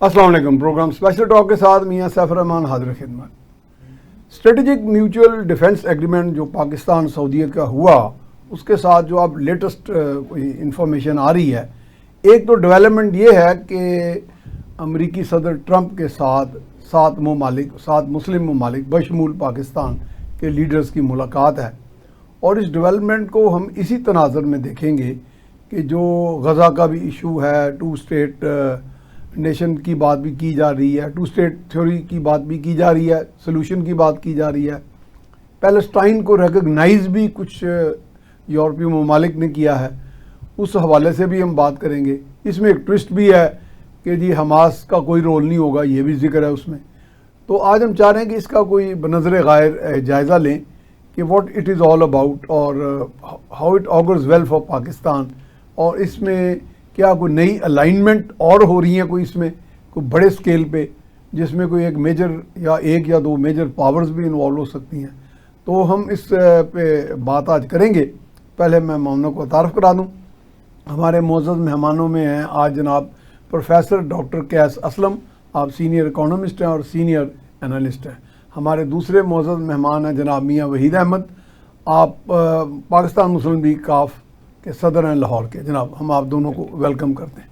السلام علیکم. Programme special talk کے ساتھ میاں سیف الرحمان حاضر خدمت. اسٹریٹجک میوچل ڈیفنس ایگریمنٹ جو پاکستان سعودیہ کا ہوا, اس کے ساتھ جو اب لیٹسٹ کوئی انفارمیشن آ رہی ہے, ایک تو ڈیولپمنٹ یہ ہے کہ امریکی صدر ٹرمپ کے ساتھ 7 مسلم ممالک بشمول پاکستان کے لیڈرز کی ملاقات ہے, اور اس ڈیولپمنٹ کو ہم اسی تناظر میں دیکھیں گے کہ جو غزہ کا بھی ایشو ہے, 2 اسٹیٹ نیشن کی بات بھی کی جا رہی ہے, 2 اسٹیٹ تھیوری کی بات بھی کی جا رہی ہے, سلوشن کی بات کی جا رہی ہے, پیلسٹائن کو ریکگنائز بھی کچھ یورپی ممالک نے کیا ہے, اس حوالے سے بھی ہم بات کریں گے. اس میں ایک ٹوسٹ بھی ہے کہ جی حماس کا کوئی رول نہیں ہوگا, یہ بھی ذکر ہے اس میں. تو آج ہم چاہ رہے ہیں کہ اس کا کوئی بنظر غائر جائزہ لیں کہ what it is all about, اور how it augurs well for Pakistan, اور اس میں کیا کوئی نئی الائنمنٹ اور ہو رہی ہیں کوئی اس میں کوئی بڑے اسکیل پہ, جس میں کوئی ایک یا دو میجر پاورز بھی انوالو ہو سکتی ہیں. تو ہم اس پہ بات آج کریں گے. پہلے میں مہمانوں کو تعارف کرا دوں. ہمارے معزز مہمانوں میں ہیں آج جناب پروفیسر ڈاکٹر قیس اسلم, آپ سینئر اکانومسٹ ہیں اور سینئر انالسٹ ہیں. ہمارے دوسرے معزز مہمان ہیں جناب میاں وحید احمد, آپ پاکستان مسلم لیگ کاف کے صدر ہیں لاہور کے. جناب ہم آپ دونوں کو ویلکم کرتے ہیں.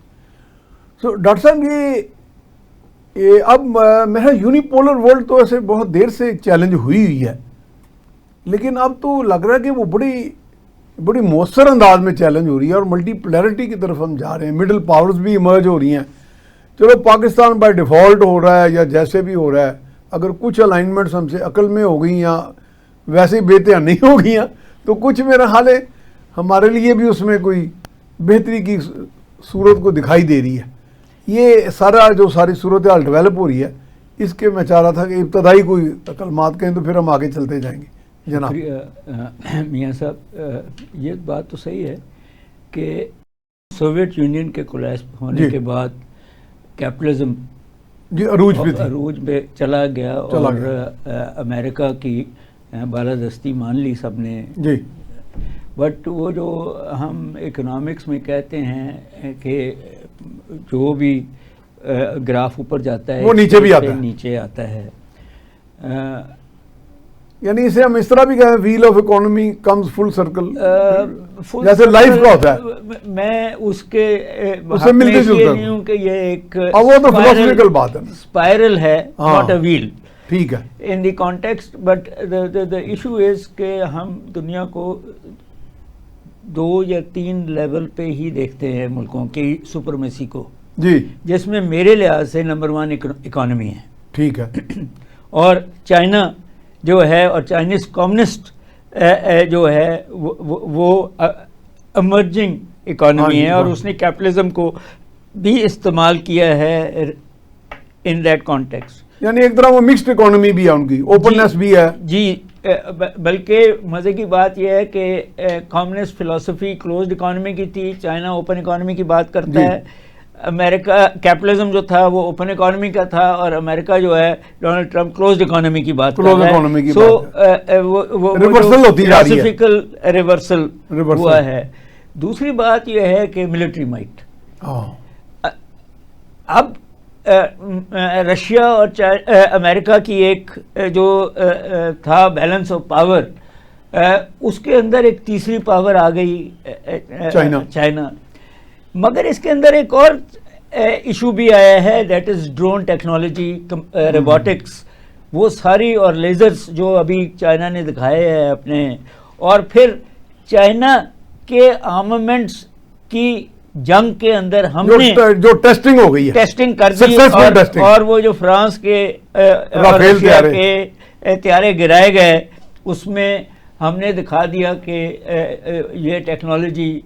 سو ڈاکٹر صاحب, یہ اب میرا یونیپولر ورلڈ تو ایسے بہت دیر سے چیلنج ہوئی ہے, لیکن اب تو لگ رہا ہے کہ وہ بڑی مؤثر انداز میں چیلنج ہو رہی ہے, اور ملٹی پلیرٹی کی طرف ہم جا رہے ہیں. مڈل پاورز بھی ایمرج ہو رہی ہیں. چلو پاکستان بائی ڈیفالٹ ہو رہا ہے یا جیسے بھی ہو رہا ہے, اگر کچھ الائنمنٹس ہم سے عقل میں ہو گئی یا ویسے بے نہیں ہو گئی ہیں, تو کچھ میرا حال ہے ہمارے لیے بھی اس میں کوئی بہتری کی صورت کو دکھائی دے رہی ہے. یہ ساری صورتحال ڈیولپ ہو رہی ہے, اس کے میں چاہ رہا تھا کہ ابتدائی کوئی کلمات کہیں تو پھر ہم آگے چلتے جائیں گے. جناب میاں صاحب, یہ بات تو صحیح ہے کہ سوویت یونین کے کولیپس ہونے کے بعد کیپٹلزم عروج پہ چلا گیا, اور امریکہ کی بالادستی مان لی سب نے. جی, بٹ وہ جو ہم اکنامکس میں کہتے ہیں کہ جو بھی گراف اوپر جاتا ہے وہ نیچے آتا ہے, یعنی اسے ہم اس طرح بھی کہیں wheel of economy comes full circle, جیسے لائف کا ہوتا ہے. میں اس کے ملتے جلتے نہیں ہوں کہ یہ ایک وہ تو فلاسفیکل بات ہے, اسپائرل ہے, ناٹ اے ویل. ٹھیک ہے, in the context. But the issue is کہ ہم دنیا کو 2 یا 3 لیول پہ ہی دیکھتے ہیں ملکوں کی سپرمیسی کو, جی, جس میں میرے لحاظ سے نمبر 1 اکانومی ہے. ٹھیک ہے, اور چائنا جو ہے, اور چائنیز کمیونسٹ جو ہے وہ ایمرجنگ اکانومی ہے, اور اس نے کیپٹلزم کو بھی استعمال کیا ہے ان دیٹ کانٹیکسٹ. یعنی ایک طرح وہ مکسڈ اکانومی بھی ہے, ان کی اوپننس بھی ہے. جی, بلکہ مزے کی بات یہ ہے کہ کمیونسٹ فلسفی کلوزڈ اکانومی کی تھی, چائنا اوپن اکانومی کی بات کرتا ہے. امریکہ کیپٹلزم جو تھا وہ اوپن اکانومی کا تھا, اور امریکہ جو ہے ڈونلڈ ٹرمپ کلوزڈ اکانومی کی بات کر رہا ہے. سو فلسفیکل ریورسل ہوا ہے. دوسری بات یہ ہے کہ ملٹری مائٹ. اب رشیا اور امریکہ کی ایک جو تھا بیلنس آف پاور, اس کے اندر ایک تیسری پاور آ گئی, چائنا. مگر اس کے اندر ایک اور ایشو بھی آیا ہے, that is drawn technology, robotics, وہ ساری, اور لیزرز جو ابھی چائنا نے دکھائے ہیں اپنے. اور پھر چائنا کے آرمامنٹس کی جنگ کے اندر ہم نے جو ٹیسٹنگ ہو گئی ہے, ٹیسٹنگ کر دی, اور وہ جو فرانس کے طیارے گرائے گئے, اس میں ہم نے دکھا دیا کہ یہ ٹیکنالوجی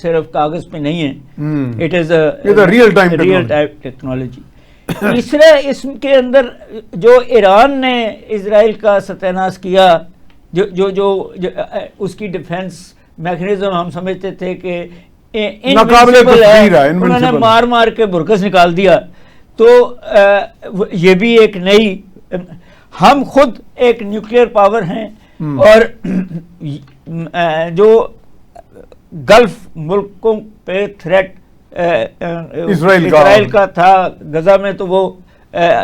صرف کاغذ پہ نہیں ہے, it is a real time technology. تیسرا اس کے اندر جو ایران نے اسرائیل کا ستیہ ناش کیا, جو اس کی ڈیفنس میکنزم ہم سمجھتے تھے کہ انوینسیبل ہے, انہوں نے مار کے برکس نکال دیا. تو یہ بھی ایک نئی, ہم خود ایک نیوکلیئر پاور ہیں, اور جو گلف ملکوں پہ تھریٹ اسرائیل کا تھا غزہ میں، تو وہ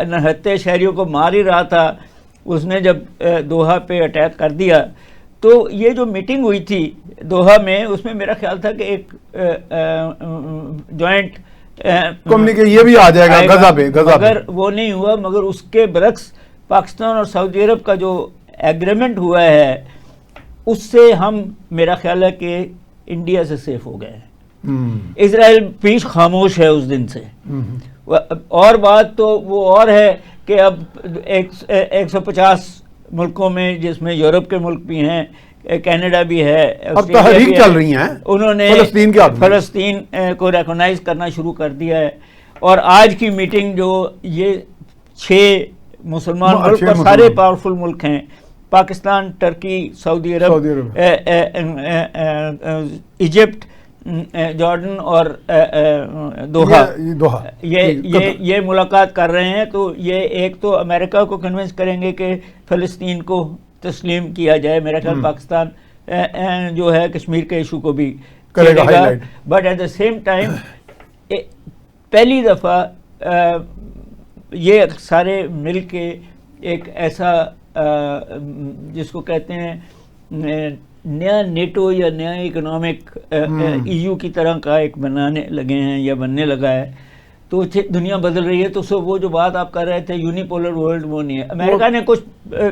نہتے شہریوں کو مار ہی رہا تھا. اس نے جب دوحہ پہ اٹیک کر دیا، تو یہ جو میٹنگ ہوئی تھی دوحہ میں، اس میں میرا خیال تھا کہ ایک جوائنٹ یہ بھی آ جائے گا غزہ پہ، مگر وہ نہیں ہوا. مگر اس کے برعکس پاکستان اور سعودی عرب کا جو ایگریمنٹ ہوا ہے، اس سے ہم، میرا خیال ہے کہ انڈیا سے سیف ہو گئے ہیں. اسرائیل پیش خاموش ہے اس دن سے. اور بات تو وہ اور ہے کہ اب 150 ملکوں میں، جس میں یورپ کے ملک بھی ہیں، کینیڈا بھی ہے، اب تحریک چل رہی ہیں، انہوں نے فلسطین کو ریکگنائز کرنا شروع کر دیا ہے. اور آج کی میٹنگ جو یہ 6 مسلمان ملک اور سارے پاورفل ملک ہیں، پاکستان، ترکی، سعودی عرب، ایجپٹ، جارڈن اور دوحہ، یہ ملاقات کر رہے ہیں. تو یہ ایک تو امریکہ کو کنونس کریں گے کہ فلسطین کو تسلیم کیا جائے. میرا خیال پاکستان جو ہے کشمیر کے ایشو کو بھی کرے گا. But at the same time پہلی دفعہ یہ سارے مل کے ایک ایسا جس کو کہتے ہیں نیا نیٹو یا نیا اکنامک ای یو کی طرح کا ایک بنانے لگے ہیں یا بننے لگا ہے. تو دنیا بدل رہی ہے. تو وہ جو بات آپ کر رہے تھے یونیپولر ورلڈ، وہ نہیں ہے. امریکہ نے کچھ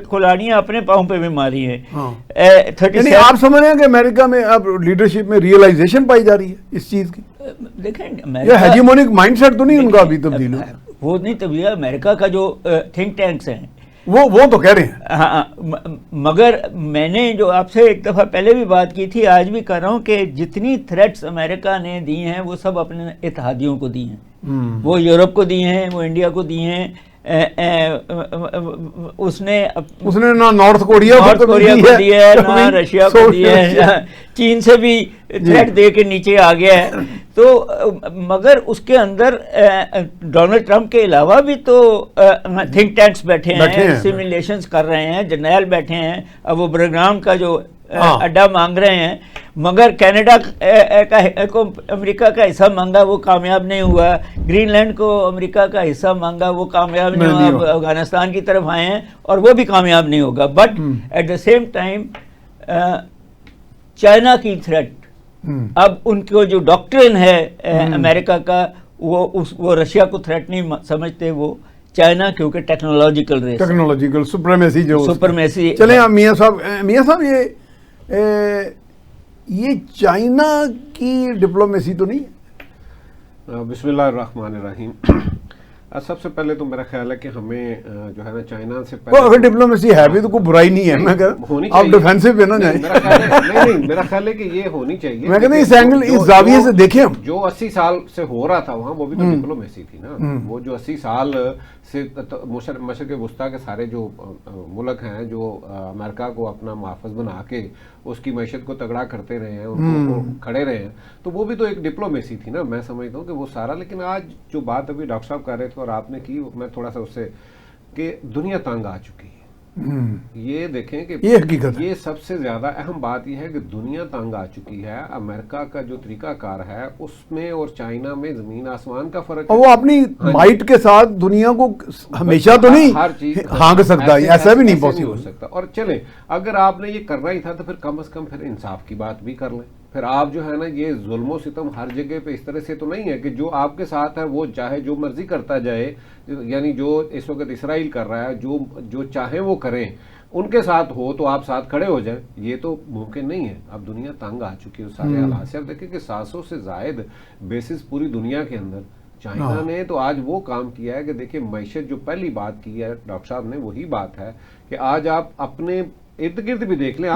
کھلاڑیاں اپنے پاؤں پہ بھی ماری ہیں. آپ سمجھ رہے ہیں کہ امریکہ میں اب لیڈرشپ میں ریئلائزیشن پائی جا رہی ہے اس چیز کی؟ دیکھیں ہیجیمونک مائنڈ سیٹ تو نہیں ان کا ابھی تبدیل ہوا؟ وہ نہیں تبدیل. امریکہ کا جو تھنک ٹینکس ہیں وہ تو کہہ رہے ہیں. ہاں، مگر میں نے جو آپ سے ایک دفعہ پہلے بھی بات کی تھی، آج بھی کر رہا ہوں کہ جتنی تھریٹس امریکہ نے دی ہیں وہ سب اپنے اتحادیوں کو دی ہیں. وہ یورپ کو دی ہیں، وہ انڈیا کو دی ہیں. اس نے نہ نارتھ کوریا کو دی ہے، نہ رشیا کو دی ہے، چین سے بھی تھریٹ دے کے نیچے آ گیا ہے. تو مگر اس کے اندر ڈونلڈ ٹرمپ کے علاوہ بھی تو تھنک ٹینکس بیٹھے ہیں، سیمولیشنز کر رہے ہیں، جرنیل بیٹھے ہیں. اب وہ پروگرام کا جو اڈا مانگ رہے ہیں، مگر کینیڈا کو امریکہ کا حصہ مانگا، وہ کامیاب نہیں ہوا. گرین لینڈ کو امریکہ کا حصہ مانگا، وہ کامیاب نہیں ہوا. افغانستان کی طرف آئے ہیں اور وہ بھی کامیاب نہیں ہوگا. But at the same time China کی تھریٹ، اب ان کو جو ڈاکٹرن ہے امریکہ کا، وہ رشیا کو تھریٹ نہیں سمجھتے، وہ چائنا، کیونکہ ٹیکنالوجیکل سپرمیسی. چلیں میاں صاحب یہ چائنا کی ڈپلومیسی تو نہیں ہے؟ بسم اللہ الرحمن الرحیم. سب سے پہلے تو میرا خیال ہے کہ ہمیں جو ہے نا چائنا سے پہلے اگر ڈپلومیسی ہے بھی تو کوئی برائی نہیں ہے. میں کہہ آپ ڈیفینسو پہ نہ جائیں. نہیں، میرا خیال ہے کہ یہ ہونی چاہیے. میں کہتا ہوں اس اینگل، اس زاویے سے دیکھیں ہم. جو 80 سال سے ہو رہا تھا وہاں، وہ بھی تو ڈپلومیسی تھی نا. وہ جو 80 سال سے مشرق وسطیٰ کے سارے جو ملک ہیں جو امریکہ کو اپنا محافظ بنا کے اس کی معیشت کو تگڑا کرتے رہے ہیں، ان کو کھڑے رہے ہیں، تو وہ بھی تو ایک ڈپلومیسی تھی نا. میں سمجھتا ہوں کہ وہ سارا. لیکن آج جو بات ابھی ڈاکٹر صاحب کر رہے تھے اور آپ نے کی، میں تھوڑا سا اس سے کہ دنیا تنگ آ چکی ہے. یہ دیکھیں کہ یہ حقیقت، یہ سب سے زیادہ اہم بات یہ ہے کہ دنیا تنگ آ چکی ہے. امریکہ کا جو طریقہ کار ہے اس میں اور چائنا میں زمین آسمان کا فرق ہے. وہ اپنی مائٹ کے ساتھ دنیا کو ہمیشہ تو نہیں ہر چیز ہانگ سکتا، ایسا بھی نہیں پاسبل ہو سکتا. اور چلیں، اگر آپ نے یہ کرنا ہی تھا تو پھر کم از کم پھر انصاف کی بات بھی کر لیں. پھر آپ جو ہے نا یہ ظلم و ستم ہر جگہ پہ اس طرح سے تو نہیں ہے کہ جو آپ کے ساتھ ہے وہ چاہے جو مرضی کرتا جائے. یعنی جو اس وقت اسرائیل کر رہا ہے، جو چاہیں وہ کریں، ان کے ساتھ ہو تو آپ ساتھ کھڑے ہو جائیں. یہ تو ممکن نہیں ہے. اب دنیا تنگ آ چکی ہے سارے حالات سے. اب دیکھیں کہ 700 سے زائد بیسز پوری دنیا کے اندر. چائنا نے تو آج وہ کام کیا ہے کہ دیکھیں معیشت، جو پہلی بات کی ہے ڈاکٹر صاحب نے، وہی بات ہے کہ آج آپ اپنے ارد گرد بھی دیکھ لیں.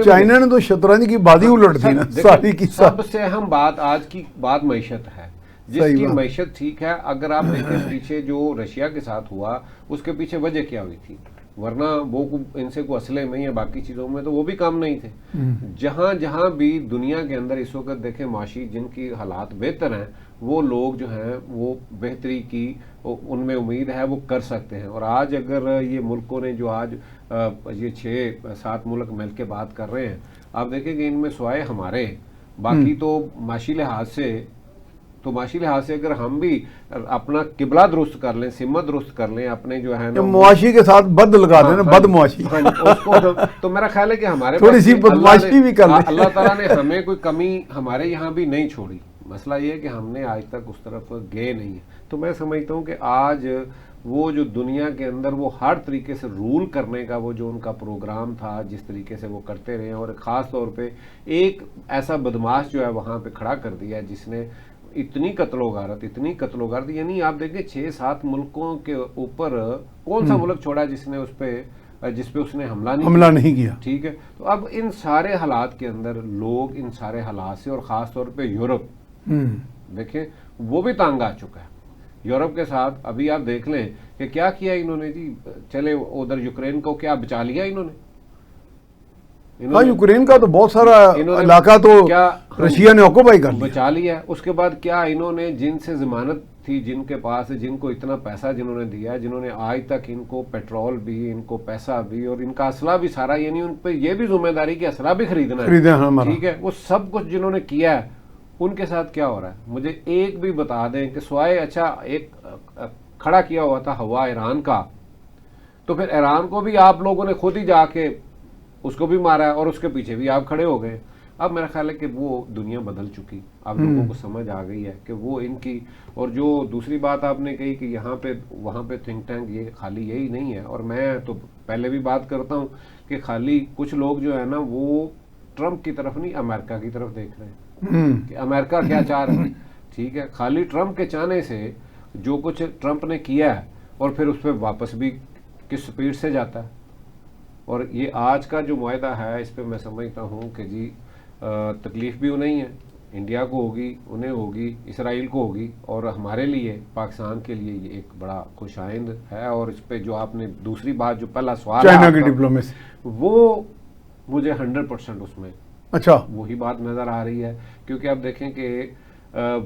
چائنا نے تو شطرنج کی بازی الٹ دی نا ساری کی. سب سے اہم بات آج کی بات معیشت ہے. جس کی معیشت ٹھیک ہے، اگر آپ دیکھیں پیچھے جو رشیا کے ساتھ ہوا اس کے پیچھے وجہ کیا ہوئی تھی؟ ورنہ وہ ان سے کوئی اسلحے میں یا باقی چیزوں میں تو وہ بھی کام نہیں تھے. جہاں بھی دنیا کے اندر اس وقت دیکھیں معاشی جن کی حالات بہتر ہیں، وہ لوگ جو ہیں وہ بہتری کی ان میں امید ہے وہ کر سکتے ہیں. اور آج اگر یہ ملکوں نے جو آج یہ 6-7 ملک مل کے بات کر رہے ہیں، آپ دیکھیں کہ ان میں سوائے ہمارے باقی تو معاشی لحاظ سے تو معاشی لحاظ سے اگر ہم بھی اپنا قبلہ درست کر لیں, سمت درست کر لیں, اپنے جو ہے نا معاشی کے ساتھ بد لگا دیں نا, بد معاشی, تو میرا خیال ہے کہ ہمارے تھوڑی سی بدمعاشی بھی کر لیں. اللہ تعالیٰ نے ہمیں کوئی کمی ہمارے یہاں بھی نہیں چھوڑی. مسئلہ یہ ہے کہ ہم نے آج تک اس طرف گئے نہیں ہیں. تو میں سمجھتا ہوں کہ آج وہ جو دنیا کے اندر وہ ہر طریقے سے رول کرنے کا وہ جو ان کا پروگرام تھا, جس طریقے سے وہ کرتے رہے, اور خاص طور پہ ایک ایسا بدماش جو ہے وہاں پہ کھڑا کر دیا جس نے اتنی قتل و غارت, یعنی آپ دیکھیں 6-7 ملکوں کے اوپر کون سا ملک چھوڑا جس پہ اس نے حملہ نہیں کیا. ٹھیک ہے, تو اب ان سارے حالات کے اندر لوگ ان سارے حالات سے, اور خاص طور پہ یورپ دیکھیں وہ بھی تانگ آ چکا ہے. یورپ کے ساتھ ابھی آپ دیکھ لیں کہ کیا کیا انہوں نے جی, چلے ادھر یوکرین کو کیا بچا لیا انہوں نے. ہاں, یوکرین کا تو بہت سارا علاقہ تو رشیا نے آکوپائی کر لیا, بچا لیا. اس کے بعد کیا انہوں نے جن سے ضمانت تھی, جن کے پاس, جن کو اتنا پیسہ جنہوں نے دیا, جنہوں نے آج تک ان کو پیٹرول بھی, ان کو پیسہ بھی, اور ان کا اسلحہ بھی سارا, یعنی ان پہ یہ بھی ذمہ داری کہ اسلحہ بھی خریدنا ہے, ٹھیک ہے, وہ سب کچھ جنہوں نے کیا ہے, ان کے ساتھ کیا ہو رہا ہے مجھے ایک بھی بتا دیں کہ سوائے اچھا ایک کھڑا کیا ہوا تھا ہوا ایران کا, تو پھر ایران کو بھی آپ لوگوں نے خود ہی جا کے اس کو بھی مارا ہے, اور اس کے پیچھے بھی آپ کھڑے ہو گئے. اب میرا خیال ہے کہ وہ دنیا بدل چکی, اب لوگوں کو سمجھ آ گئی ہے کہ وہ ان کی, اور جو دوسری بات آپ نے کہی کہ یہاں پہ وہاں پہ تھنک ٹینک یہ خالی یہی نہیں ہے, اور میں تو پہلے بھی بات کرتا ہوں کہ خالی کچھ لوگ جو ہے نا وہ ٹرمپ کی طرف نہیں, امریکہ کی طرف دیکھ رہے ہیں کہ امریکہ کیا چاہ رہا ہے. ٹھیک ہے, خالی ٹرمپ کے چاہنے سے جو کچھ ٹرمپ نے کیا ہے, اور پھر اس پہ واپس بھی کس سپیڈ سے جاتا ہے. اور یہ آج کا جو معاہدہ ہے اس پہ میں سمجھتا ہوں کہ جی تکلیف بھی انہیں ہے, انڈیا کو ہوگی, انہیں ہوگی, اسرائیل کو ہوگی, اور ہمارے لیے پاکستان کے لیے یہ ایک بڑا خوش آئند ہے. اور اس پہ جو آپ نے دوسری بات جو پہلا سوال چائنا کی ڈپلومیسی, وہ مجھے 100% اس میں اچھا وہی بات نظر آ رہی ہے. کیونکہ آپ دیکھیں کہ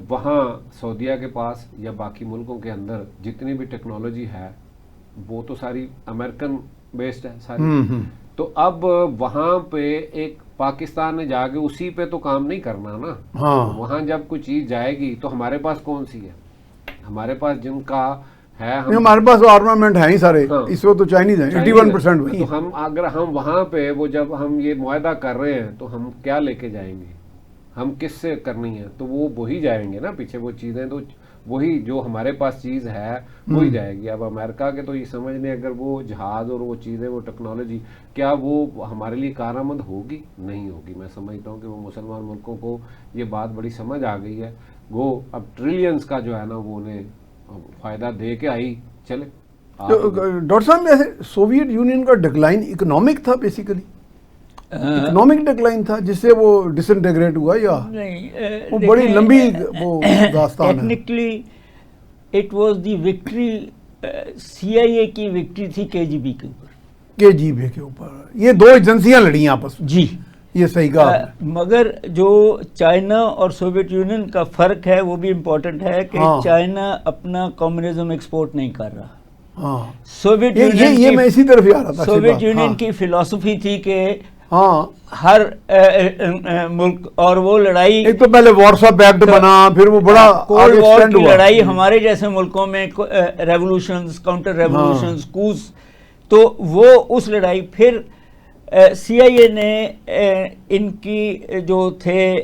وہاں سعودیہ کے پاس یا باقی ملکوں کے اندر جتنی بھی ٹیکنالوجی ہے وہ تو ساری امریکن بیسڈ ہے ساری. تو اب وہاں پہ ایک پاکستان نے جا کے اسی پہ تو کام نہیں کرنا نا. وہاں جب کوئی چیز جائے گی تو ہمارے پاس کون سی ہے, ہمارے پاس جن کا ہے, ہمارے پاس آرمامنٹ ہے ہی سارے, اس وقت تو چائنیز ہیں 81%. تو ہم اگر ہم وہاں پہ وہ جب ہم یہ معاہدہ کر رہے ہیں تو ہم کیا لے کے جائیں گے, ہم کس سے کرنی ہے, تو وہ وہی جائیں گے نا پیچھے, وہ چیزیں تو وہی جو ہمارے پاس چیز ہے وہی جائے گی. اب امریکہ کے تو یہ سمجھ لیں اگر وہ جہاز اور وہ چیزیں, وہ ٹیکنالوجی, کیا وہ ہمارے لیے کارآمد ہوگی؟ نہیں ہوگی. میں سمجھتا ہوں کہ وہ مسلمان ملکوں کو یہ بات بڑی سمجھ آ گئی ہے. وہ اب ٹریلینز کا جو ہے نا وہ انہیں فائدہ دے کے آئی. چلے ڈاکٹر صاحب, سوویت یونین کا ڈکلائن اکنامک تھا, بیسیکلی اکنامک ڈکلائن تھا جس سے وہ ڈس انٹیگریٹ ہوا, یا وہ بڑی لمبی وہ داستان ہے؟ Technically it was the victory, C I A کی وکٹری تھی کے جی بی کے اوپر, کے جی بی کے اوپر. یہ دو ایجنسیاں لڑی آپس میں. جی یہ صحیح کہا. مگر جو چائنا اور سوویت یونین کا فرق ہے وہ بھی امپورٹنٹ ہے کہ چائنا اپنا کمیونزم ایکسپورٹ نہیں کر رہا. سوویت یونین میں اسی طرف ہی آ رہا تھا. سوویت یونین کی فلسفی تھی کہ ہر ملک, اور وہ لڑائی ایک تو پہلے وارسا پیکٹ بنا, پھر وہ بڑا کولڈ وار کی لڑائی ہمارے جیسے ملکوں میں ریولوشنز, کاؤنٹر ریولوشنز, کوز, تو وہ اس لڑائی, پھر سی آئی اے نے ان کی جو تھے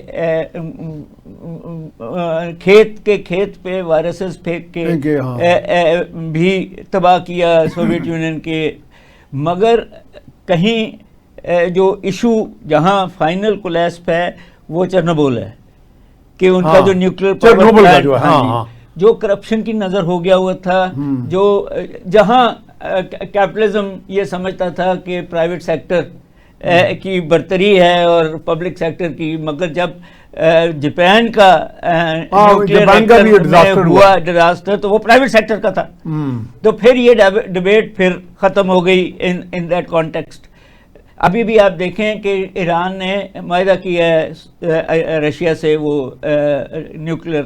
کھیت پہ وائرسز پھینک کے بھی تباہ کیا سوویت یونین کے. مگر کہیں جو ایشو جہاں فائنل کولیپس ہے وہ چرنوبل ہے, کہ ان کا جو نیوکلیر پاور پلانٹ جو کرپشن کی نظر ہو گیا ہوا تھا, جو جہاں کیپٹلزم یہ سمجھتا تھا کہ پرائیویٹ سیکٹر کی برتری ہے اور پبلک سیکٹر کی, مگر جب جاپان کا نیوکلیر ہوا ڈیزاسٹر تو وہ پرائیویٹ سیکٹر کا تھا. تو پھر یہ ڈبیٹ پھر ختم ہو گئی ان دیٹ کانٹیکسٹ. ابھی بھی آپ دیکھیں کہ ایران نے معاہدہ کیا ہے رشیا سے وہ nuclear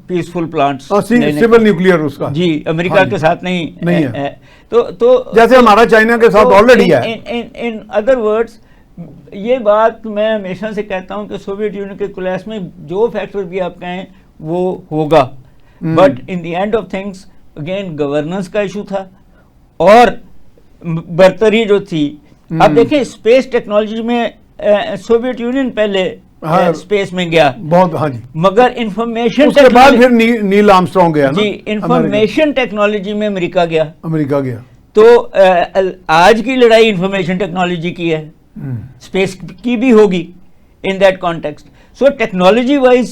peaceful plants, civil nuclear اس کا, جی امریکہ کے ساتھ نہیں ہے. تو جیسے ہمارا چائنا کے ساتھ آلریڈی ہے. ان ادر ورڈز یہ بات میں ہمیشہ سے کہتا ہوں کہ سوویت یونین کے کولیپس میں جو فیکٹر بھی آپ کہیں وہ ہوگا. But in the end of things again governance کا ایشو تھا اور برتری جو تھی. اب دیکھیں اسپیس ٹیکنالوجی میں سوویت یونین پہلے اسپیس میں گیا بہت, ہاں جی, مگر انفارمیشن اس کے بعد پھر نیل آرمسٹرانگ گیا, جی انفارمیشن ٹیکنالوجی میں امریکہ گیا. تو آج کی لڑائی انفارمیشن ٹیکنالوجی کی ہے, اسپیس کی بھی ہوگی in that context. So technology wise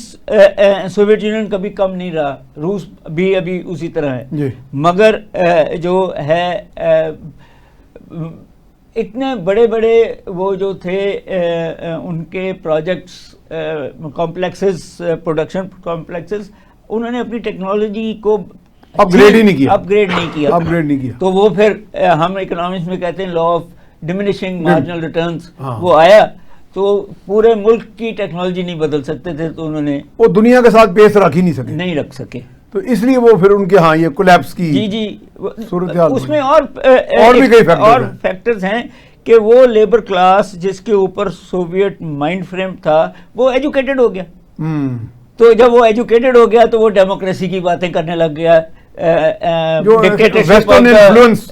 Soviet union کبھی کم نہیں رہا, روس بھی ابھی اسی طرح ہے. مگر جو ہے اتنے بڑے بڑے وہ جو تھے ان کے پروجیکٹس کمپلیکسز, پروڈکشن کمپلیکسز, انہوں نے اپنی ٹیکنالوجی کو اپ گریڈ نہیں کیا. تو وہ پھر ہم اکنامکس میں کہتے ہیں law of diminishing marginal returns, وہ آیا تو پورے ملک کی ٹیکنالوجی نہیں بدل سکتے تھے, تو انہوں نے وہ دنیا کے ساتھ پیس نہیں رکھ سکے, تو اس لیے وہ پھر ان کے ہاں یہ کولیپس کی جی صورتحال. اس میں اور بھی کئی فیکٹرز ہیں کہ وہ لیبر کلاس جس کے اوپر سوویت مائنڈ فریم تھا وہ ایجوکیٹڈ ہو گیا. تو جب وہ ایجوکیٹڈ ہو گیا تو وہ ڈیموکریسی کی باتیں کرنے لگ گیا,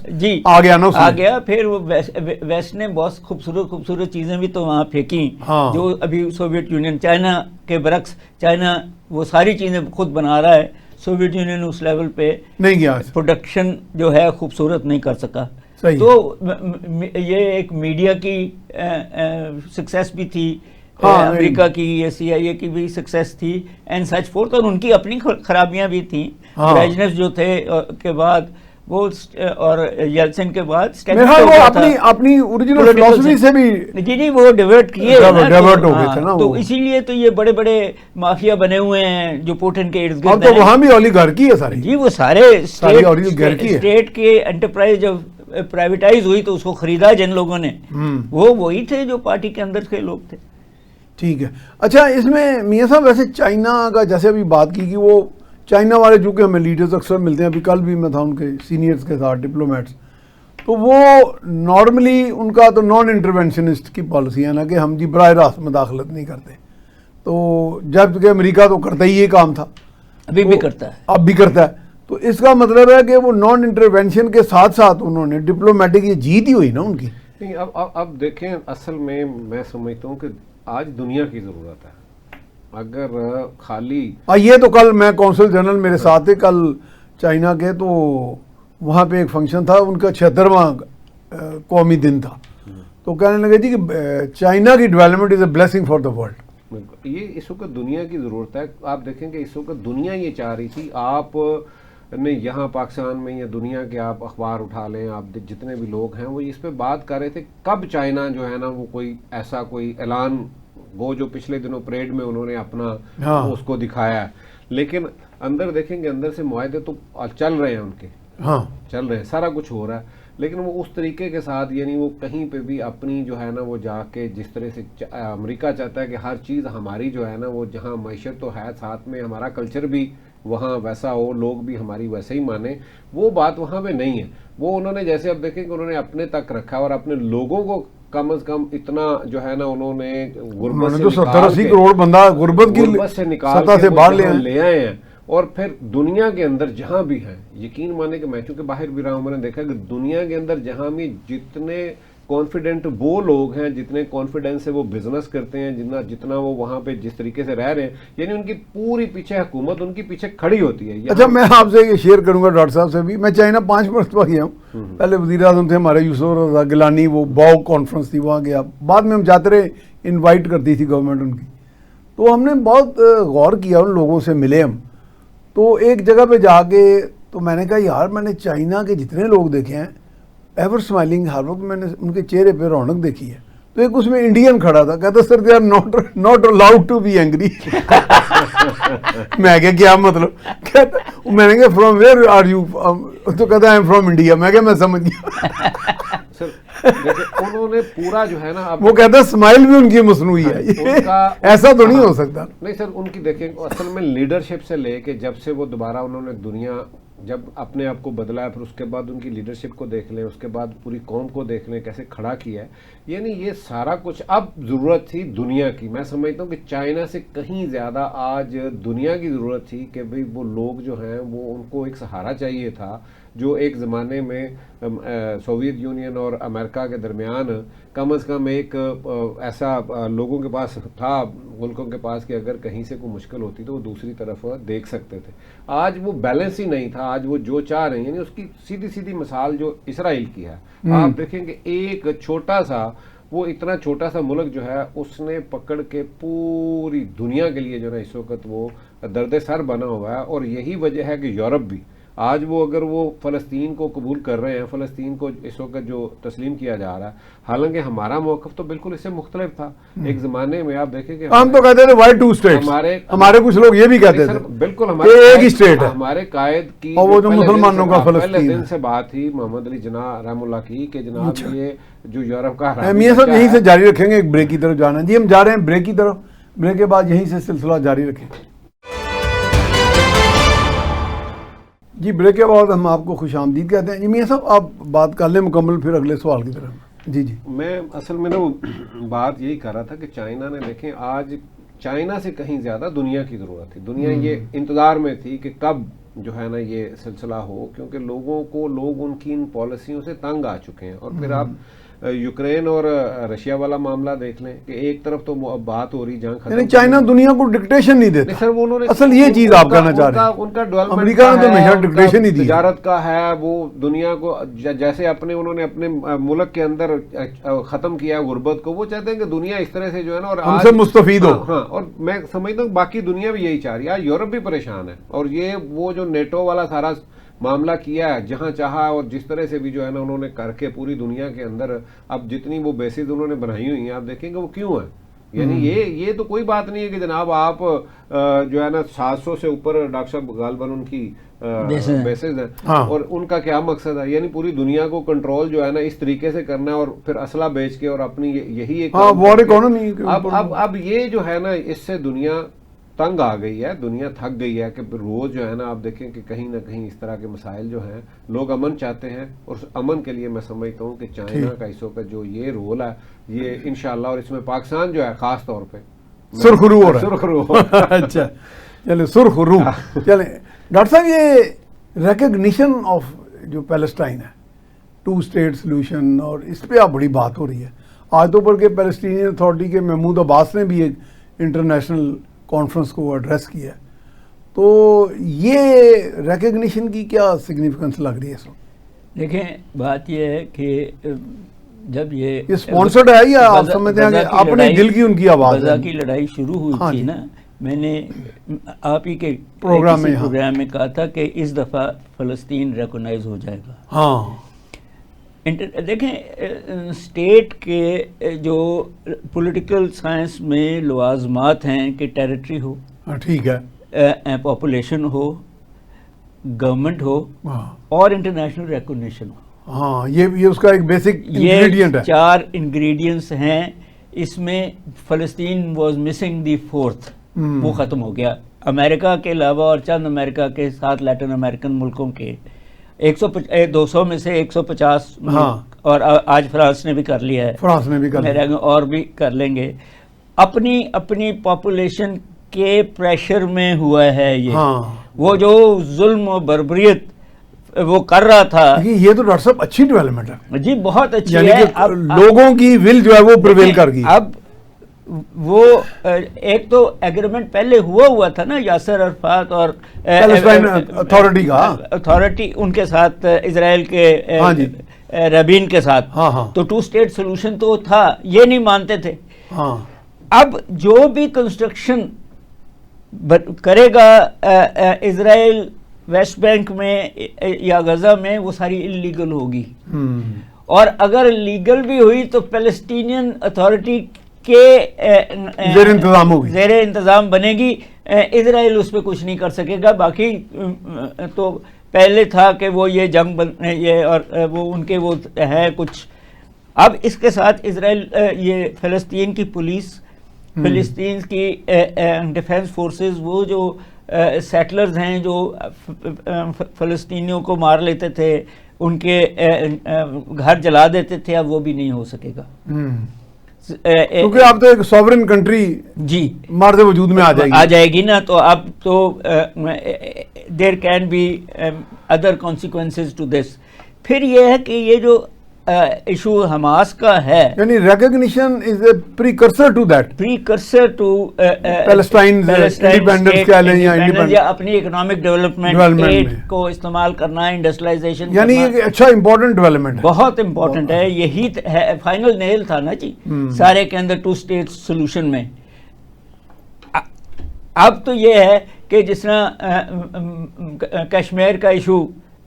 جی آ گیا. پھر وہ ویسٹ نے بہت خوبصورت چیزیں بھی تو وہاں پھینکی جو ابھی سوویت یونین, چائنا کے برعکس, چائنا وہ ساری چیزیں خود بنا رہا ہے, سوویت یونین اس لیول پہ نہیں گیا, پروڈکشن جو ہے خوبصورت نہیں کر سکا. تو یہ ایک میڈیا کی سکسیس بھی تھی, امریکہ کی, CIA کی بھی سکسیس تھی اینڈ سچ فورتھ, اور ان کی اپنی خرابیاں بھی تھیں. برزنیف جو تھے کے بعد وہ اور یلسن کے بعد اپنی اوریجنل فلسفی سے بھی جی وہ ڈیورٹ کیے, تو اسی لیے تو یہ بڑے بڑے مافیا بنے ہوئے ہیں جو پوٹن کے ارد گرد. تو وہاں بھی اولیگارکی ہے ساری, جی وہ سارے اسٹیٹ کے انٹرپرائز جب پرائیویٹائز ہوئی تو اس کو خریدا جن لوگوں نے, وہ وہی تھے جو پارٹی کے اندر کے لوگ تھے. ٹھیک ہے. اچھا اس میں میاں صاحب ویسے چائنا کا جیسے ابھی بات کی کہ وہ چائنا والے چونکہ ہمیں لیڈرز اکثر ملتے ہیں, ابھی کل بھی میں تھا ان کے سینئرز کے ساتھ ڈپلومیٹس, تو وہ نارملی ان کا تو نان انٹرونشنسٹ کی پالیسی ہے نا کہ ہم جی براہ راست مداخلت نہیں کرتے. تو جب کہ امریکہ تو کرتا ہی یہ کام تھا, ابھی بھی کرتا ہے, اب بھی کرتا ہے. تو اس کا مطلب ہے کہ وہ نان انٹرونشن کے ساتھ ساتھ انہوں نے ڈپلومیٹک یہ جیت ہی ہوئی نا ان کی. نہیں اب دیکھیں, اصل میں سمجھتا ہوں کہ آج دنیا کی ضرورت ہے. اگر خالی یہ تو کل میں کونسل جنرل میرے ساتھ تھے کل چائنا کے, تو وہاں پہ ایک فنکشن تھا, ان کا 76واں قومی دن تھا, تو کہنے لگے جی کہ چائنا کی development is a blessing for the world. یہ اس وقت دنیا کی ضرورت ہے. آپ دیکھیں کہ اس وقت دنیا یہ چاہ رہی تھی, آپ نے یہاں پاکستان میں یا دنیا کے آپ اخبار اٹھا لیں, آپ جتنے بھی لوگ ہیں وہ اس پہ بات کر رہے تھے کب چائنا جو ہے نا وہ کوئی ایسا کوئی اعلان, وہ جو پچھلے دنوں پریڈ میں انہوں نے اپنا اس کو دکھایا ہے, لیکن اندر دیکھیں گے اندر سے معاہدے تو چل رہے ہیں ان کے, چل رہے ہیں, سارا کچھ ہو رہا ہے, لیکن وہ اس طریقے کے ساتھ یعنی وہ کہیں پہ بھی اپنی جو ہے نا وہ جا کے جس طرح سے امریکہ چاہتا ہے کہ ہر چیز ہماری جو ہے نا وہ جہاں معیشت تو ہے ساتھ میں ہمارا کلچر بھی وہاں ویسا ہو, لوگ بھی ہماری ویسے ہی مانیں, وہ بات وہاں پہ نہیں ہے. وہ انہوں نے جیسے اب دیکھیں کہ انہوں نے اپنے تک رکھا اور اپنے لوگوں کو کم از کم اتنا جو ہے نا انہوں نے غربت سے نکال کے لے آئے ہیں. اور پھر دنیا کے اندر جہاں بھی ہیں, یقین مانے کہ میں چونکہ باہر بھی رہا ہوں, میں نے دیکھا کہ دنیا کے اندر جہاں بھی جتنے کانفیڈنٹ وہ لوگ ہیں, جتنے کانفیڈنس سے وہ بزنس کرتے ہیں, جتنا وہ وہاں پہ جس طریقے سے رہ رہے ہیں, یعنی ان کی پوری پیچھے حکومت ان کی پیچھے کھڑی ہوتی ہے. اچھا میں آپ سے یہ شیئر کروں گا ڈاکٹر صاحب سے بھی, میں چائنا 5 مرتبہ گیا ہوں. پہلے وزیر اعظم تھے ہمارے یوسف رضا گیلانی, وہ باؤ کانفرنس تھی, وہاں گیا. بعد میں ہم جاتے رہے, انوائٹ کرتی تھی گورنمنٹ ان کی, تو ہم نے بہت غور کیا, ان لوگوں سے ملے ہم. تو ایک جگہ پہ جا کے تو میں نے کہا یار میں نے چائنا کے جتنے لوگ دیکھے ہیں ایور اسمائلنگ, ہر وقت میں نے ان کے چہرے پہ رونق دیکھی ہے. تو ایک اس میں انڈین کھڑا تھا, کہتا sir they are not allowed to be angry. میں کیا مطلب, کہتا میں نے کہا فرام ویئر آر یو, تو کہتا آئی ایم فرام انڈیا. میں کہا میں سمجھ گیا. انہوں نے پورا جو ہے نا وہ کہتا اسمائل بھی ان کی مصنوعی ہے, ایسا تو نہیں ہو سکتا. نہیں سر, ان کی دیکھیں اصل میں لیڈرشپ سے لے کے جب سے وہ دوبارہ انہوں نے دنیا جب اپنے آپ کو بدلا ہے، پھر اس کے بعد ان کی لیڈرشپ کو دیکھ لیں، اس کے بعد پوری قوم کو دیکھ لیں کیسے کھڑا کیا ہے. یعنی یہ سارا کچھ اب ضرورت تھی دنیا کی. میں سمجھتا ہوں کہ چائنا سے کہیں زیادہ آج دنیا کی ضرورت تھی کہ بھئی وہ لوگ جو ہیں وہ ان کو ایک سہارا چاہیے تھا، جو ایک زمانے میں سوویت یونین اور امریکہ کے درمیان کم از کم ایک ایسا لوگوں کے پاس تھا، ملکوں کے پاس، کہ اگر کہیں سے کوئی مشکل ہوتی تو وہ دوسری طرف دیکھ سکتے تھے. آج وہ بیلنس ہی نہیں تھا. آج وہ جو چاہ رہے ہیں، یعنی اس کی سیدھی مثال جو اسرائیل کی ہے. آپ دیکھیں کہ ایک چھوٹا سا، وہ اتنا چھوٹا سا ملک جو ہے اس نے پکڑ کے پوری دنیا کے لیے جو ہے اس وقت وہ درد سر بنا ہوا ہے. اور یہی وجہ ہے کہ یورپ بھی آج وہ اگر وہ فلسطین کو قبول کر رہے ہیں، فلسطین کو اس وقت جو تسلیم کیا جا رہا ہے، حالانکہ ہمارا موقف تو بالکل اس سے مختلف تھا. ایک زمانے میں آپ دیکھیں کہ ہم تو کہتے تھے وائی ٹو اسٹیٹس، ہمارے کچھ لوگ یہ بھی کہتے تھے بالکل ایک ہی اسٹیٹ ہے. ہمارے قائد کی اور وہ جو مسلمانوں کا پہلے فلسطین دن سے بات تھی محمد علی جناح رحم اللہ کی کہ جناب یہ جو یورپ کا میاں صاحب یہیں سے جاری رکھیں گے. ایک بریک کی طرف جانا ہے جی، ہم جا رہے ہیں بریک کی طرف. بریک کے بعد یہیں سے سلسلہ جاری رکھیں. جی بریک کے بعد ہم آپ کو خوش آمدید کہتے ہیں. جی میاں صاحب آپ بات کر لیں مکمل، پھر اگلے سوال کی طرف. جی میں اصل میں بات یہی کر رہا تھا کہ چائنا نے، دیکھیں آج چائنا سے کہیں زیادہ دنیا کی ضرورت تھی. دنیا یہ انتظار میں تھی کہ کب جو ہے نا یہ سلسلہ ہو، کیونکہ لوگ ان کی ان پالیسیوں سے تنگ آ چکے ہیں. اور پھر آپ یوکرین اور رشیا والا معاملہ دیکھ لیں کہ ایک طرف تو بات ہو رہی جنگ ختم، یعنی چائنا دنیا کو ڈکٹیشن نہیں دیتا. سر وہ انہوں نے اصل یہ چیز آپ کہنا چاہ رہے ہیں، ان کا ڈیولپمنٹ، امریکہ نے تو ہمیشہ ڈکٹیشن ہی دی، تجارت کا ہے. وہ دنیا کو جیسے انہوں نے اپنے ملک کے اندر ختم کیا غربت کو، وہ چاہتے ہیں کہ دنیا اس طرح سے جو ہے نا اور ہم سے مستفید ہو. ہاں، اور میں سمجھتا ہوں باقی دنیا بھی یہی چاہ رہی ہے. یورپ بھی پریشان ہے. اور یہ وہ جو نیٹو والا سارا معاملہ کیا ہے، جہاں چاہا اور جس طرح سے بھی جو ہے نا انہوں نے کر کے پوری دنیا کے اندر اب جتنی وہ بیسز انہوں نے بنائی ہوئی ہیں، آپ دیکھیں گے وہ کیوں ہے. یعنی یہ تو کوئی بات نہیں ہے کہ جناب آپ جو ہے نا 700 سے اوپر ڈاکٹر صاحب غالباً ان کی بیسز ہیں، اور ان کا کیا مقصد ہے؟ یعنی پوری دنیا کو کنٹرول جو ہے نا اس طریقے سے کرنا ہے، اور پھر اسلحہ بیچ کے اور اپنی یہی ایک وار اکانومی. اب یہ جو ہے نا اس سے دنیا تنگ آ گئی ہے، دنیا تھک گئی ہے کہ روز جو ہے نا آپ دیکھیں کہ کہیں نہ کہیں اس طرح کے مسائل جو ہیں، لوگ امن چاہتے ہیں. اور اس امن کے لیے میں سمجھتا ہوں کہ چائنا کا اس وقت جو یہ رول ہے، یہ انشاءاللہ، اور اس میں پاکستان جو ہے خاص طور پہ سرخرو ہو رہا ہے. سرخرو. اچھا چلیں سرخرو. چلیں ڈاکٹر صاحب، یہ ریکگنیشن آف جو پیلسٹائن ہے، 2 اسٹیٹ سلوشن، اور اس پہ آپ بڑی بات ہو رہی ہے آج تو پر کہ پیلسٹینین اتھارٹی کے محمود عباس نے بھی ایک انٹرنیشنل کانفرنس کو ایڈریس کیا. تو یہ ریکگنیشن کی کیا سگنیفیکنس لگ رہی ہے اس وقت؟ دیکھیں بات یہ ہے کہ جب یہ اسپانسرڈ ہے یا آپ سمجھتے ہیں کہ اپنے دل کی ان کی آواز غزہ کی لڑائی شروع ہوئی تھی نا، میں نے آپ ہی کے پروگرام میں کہا تھا کہ اس دفعہ فلسطین ریکگنائز ہو جائے گا. ہاں دیکھیں اسٹیٹ کے جو پولیٹیکل سائنس میں لوازمات ہیں کہ ٹیریٹری ہو، ٹھیک ہے، پاپولیشن ہو، گورنمنٹ ہو، اور انٹرنیشنل ریکگنیشن ہو. ہاں یہ اس کا ایک بیسک انگریڈینٹ ہے. 4 انگریڈینٹس ہیں. اس میں فلسطین واز مسنگ دی 4th، وہ ختم ہو گیا. امریکہ کے علاوہ اور چند امریکہ کے ساتھ لیٹن امریکن ملکوں کے 200 میں سے 150 اور آج فرانس نے بھی کر لیا ہے، فرانس نے بھی کر لیا، اور بھی کر لیں گے. اپنی پاپولیشن کے پریشر میں ہوا ہے یہ. وہ جو ظلم و بربریت وہ کر رہا تھا، یہ تو ڈاکٹر صاحب اچھی ڈیولپمنٹ ہے جی، بہت اچھی ہے. لوگوں کی ول جو ہے وہ پریویل کر گئی. اب وہ ایک تو ایگریمنٹ پہلے ہوا تھا نا یاسر عرفات اور پیلسٹائن اتھارٹی کا، اتھارٹی ان کے ساتھ، اسرائیل کے رابین کے ساتھ. تو 2 اسٹیٹ سولوشن تو تھا، یہ نہیں مانتے تھے. اب جو بھی کنسٹرکشن کرے گا اسرائیل ویسٹ بینک میں یا غزہ میں، وہ ساری انلیگل ہوگی. اور اگر لیگل بھی ہوئی تو پیلسٹینین اتھارٹی کے زیر انتظام بنے گی. اسرائیل اس پہ کچھ نہیں کر سکے گا. باقی تو پہلے تھا کہ وہ یہ جنگ یہ اور وہ ان کے وہ ہے کچھ. اب اس کے ساتھ اسرائیل یہ فلسطین کی پولیس، فلسطین کی ڈیفنس فورسز، وہ جو سیٹلرز ہیں جو فلسطینیوں کو مار لیتے تھے، ان کے گھر جلا دیتے تھے، اب وہ بھی نہیں ہو سکے گا، کیونکہ اب تو ایک سوورن کنٹری جی مرد وجود میں آ جائے گی نا، تو اب تو there can be other consequences to this. پھر یہ ہے کہ یہ جو ایشو حماس کا ہے، یعنی recognition is a precursor to that, precursor to Palestine independence کہہ لیں یا اپنی اکنامک ڈیولپمنٹ کو استعمال کرنا، انڈسٹریلائزیشن، یعنی یہ اچھا امپورٹنٹ ڈیولپمنٹ، بہت امپورٹنٹ ہے. یہی فائنل نیل تھا نا جی سارے کے اندر 2 اسٹیٹ سولوشن میں. اب تو یہ ہے کہ جس طرح کشمیر کا ایشو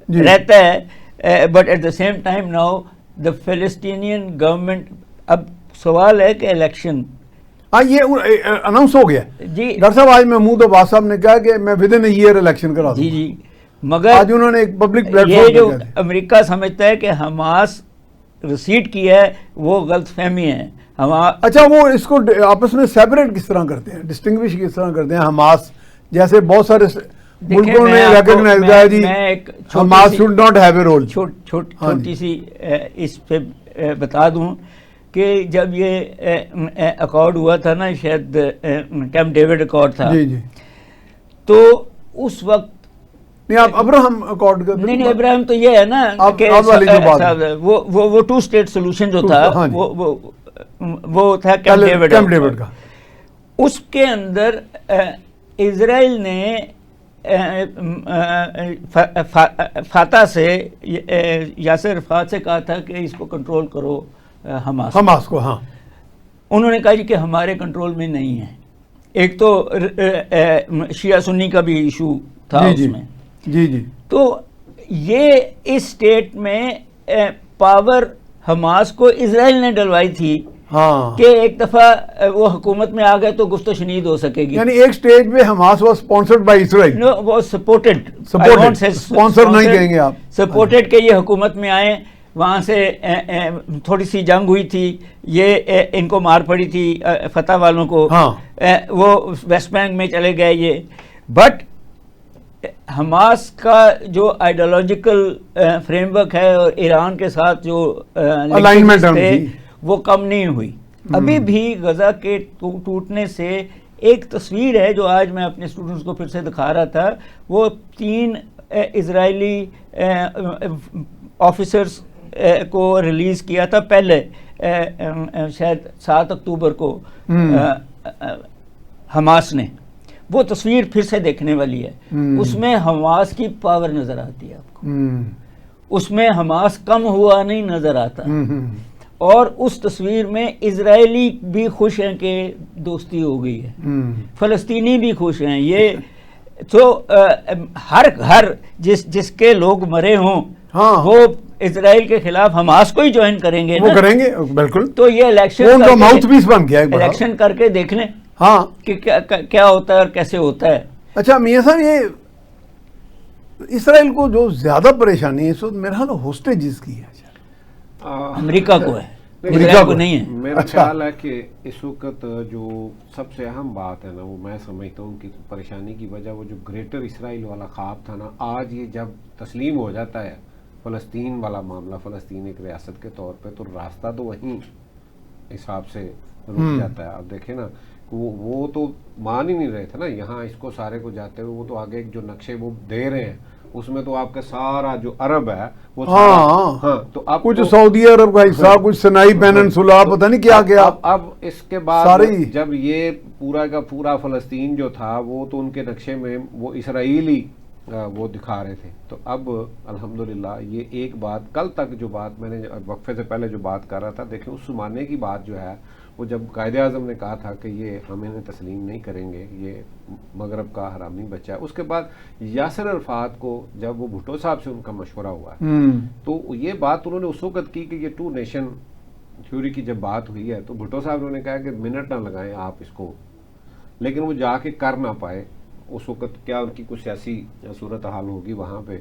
رہتا ہے، but at the same time now the Palestinian government, اب سوال ہے کہ الیکشن، ہاں یہ اناؤنس ہو گیا جی ڈاکٹر صاحب. آج محمود عباس صاحب نے کہا کہ میں within a year election کرا دوں. جی مگر آج انہوں نے ایک پبلک پلیٹ یہ فارم جو امریکہ سمجھتا ہے کہ حماس ریسیٹ کی ہے، وہ غلط فہمی ہے. اچھا وہ اس کو آپس میں سیپریٹ کس طرح کرتے ہیں، ڈسٹنگوش کس طرح کرتے ہیں؟ حماس جیسے بہت سارے ملکوں نے ریکگنائز کیا ہے جی Hamas should not have a role. چھوٹی سی اس پہ بتا دوں کہ جب یہ اکارڈ ہوا تھا نا، شاید کیمپ ڈیوڈ اکارڈ تھا، جی جی، تو اس وقت نہیں آپ ابراہم اکارڈ کا نہیں ابراہم تو یہ ہے نا کہ وہ 2 اسٹیٹ سولوشن جو تھا وہ تھا کیمپ ڈیوڈ کا. اس کے اندر اسرائیل نے فاتح سے، یاسر عرفات سے کہا تھا کہ اس کو کنٹرول کرو حماس کو. ہاں انہوں نے کہا جی کہ ہمارے کنٹرول میں نہیں ہے. ایک تو شیعہ سنی کا بھی ایشو تھا اس میں. جی جی، تو یہ اس اسٹیٹ میں پاور حماس کو اسرائیل نے ڈلوائی تھی کہ ایک دفعہ وہ حکومت میں آ گئے تو گفت و شنید ہو سکے گی. یعنی ایک سٹیج پہ حماس واز سپانسرڈ بائی اسرائیل، وہ سپورٹڈ، سپانسر نہیں کہیں گے آپ، سپورٹڈ کہ یہ حکومت میں آئیں. وہاں سے تھوڑی سی جنگ ہوئی تھی، یہ ان کو مار پڑی تھی فتح والوں کو، وہ ویسٹ بینک میں چلے گئے یہ. بٹ حماس کا جو آئیڈیالوجیکل فریم ورک ہے اور ایران کے ساتھ جو الائنمنٹ تھے وہ کم نہیں ہوئی. ابھی بھی غزہ کے ٹوٹنے سے ایک تصویر ہے جو آج میں اپنے اسٹوڈنٹس کو پھر سے دکھا رہا تھا. وہ 3 اسرائیلی آفیسرز کو ریلیز کیا تھا پہلے، شاید 7 اکتوبر کو حماس نے. وہ تصویر پھر سے دیکھنے والی ہے. اس میں حماس کی پاور نظر آتی ہے آپ کو، اس میں حماس کم ہوا نہیں نظر آتا. اور اس تصویر میں اسرائیلی بھی خوش ہیں کہ دوستی ہو گئی ہے، فلسطینی بھی خوش ہیں. یہ تو ہر گھر جس کے لوگ مرے ہوں وہ اسرائیل کے خلاف حماس کو ہی جوائن کریں گے، وہ کریں گے بالکل. تو یہ الیکشن کر کے دیکھ لیں کہ کیا ہوتا ہے اور کیسے ہوتا ہے. اچھا میاں صاحب، یہ اسرائیل کو جو زیادہ پریشانی ہے اس وقت میرا خیال ہوسٹیجز کی ہے، امریکہ کو ہے، امریکہ کو نہیں ہے. میرا خیال ہے کہ اس وقت جو سب سے اہم بات ہے نا، وہ میں سمجھتا ہوں کہ پریشانی کی وجہ وہ جو گریٹر اسرائیل والا خواب تھا نا، آج یہ جب تسلیم ہو جاتا ہے فلسطین والا معاملہ، فلسطین ایک ریاست کے طور پہ، تو راستہ تو وہیں حساب سے رک جاتا ہے. اب دیکھیں نا، وہ تو مان ہی نہیں رہے تھے نا یہاں اس کو سارے کو جاتے ہوئے. وہ تو آگے جو نقشے وہ دے رہے ہیں اس میں تو آپ کا سارا جو عرب ہے وہ تو اب کچھ سعودی عرب کا حصہ، کچھ سنائی پیننسولا، پتہ نہیں کیا کیا. اب اس کے بعد جب یہ پورا کا پورا فلسطین جو تھا وہ تو ان کے نقشے میں وہ اسرائیلی وہ دکھا رہے تھے. تو اب الحمدللہ یہ ایک بات، کل تک جو بات میں نے وقفے سے پہلے جو بات کر رہا تھا، دیکھیں اس زمانے کی بات جو ہے، وہ جب قائد اعظم نے کہا تھا کہ یہ ہم انہیں تسلیم نہیں کریں گے، یہ مغرب کا حرامی بچہ ہے. اس کے بعد یاسر عرفات کو جب وہ بھٹو صاحب سے ان کا مشورہ ہوا تو یہ بات انہوں نے اس وقت کی کہ یہ 2 نیشن تھیوری کی جب بات ہوئی ہے تو بھٹو صاحب نے کہا کہ منٹ نہ لگائیں آپ اس کو، لیکن وہ جا کے کر نہ پائے. اس وقت کیا ان کی کچھ سیاسی صورتحال ہوگی وہاں پہ.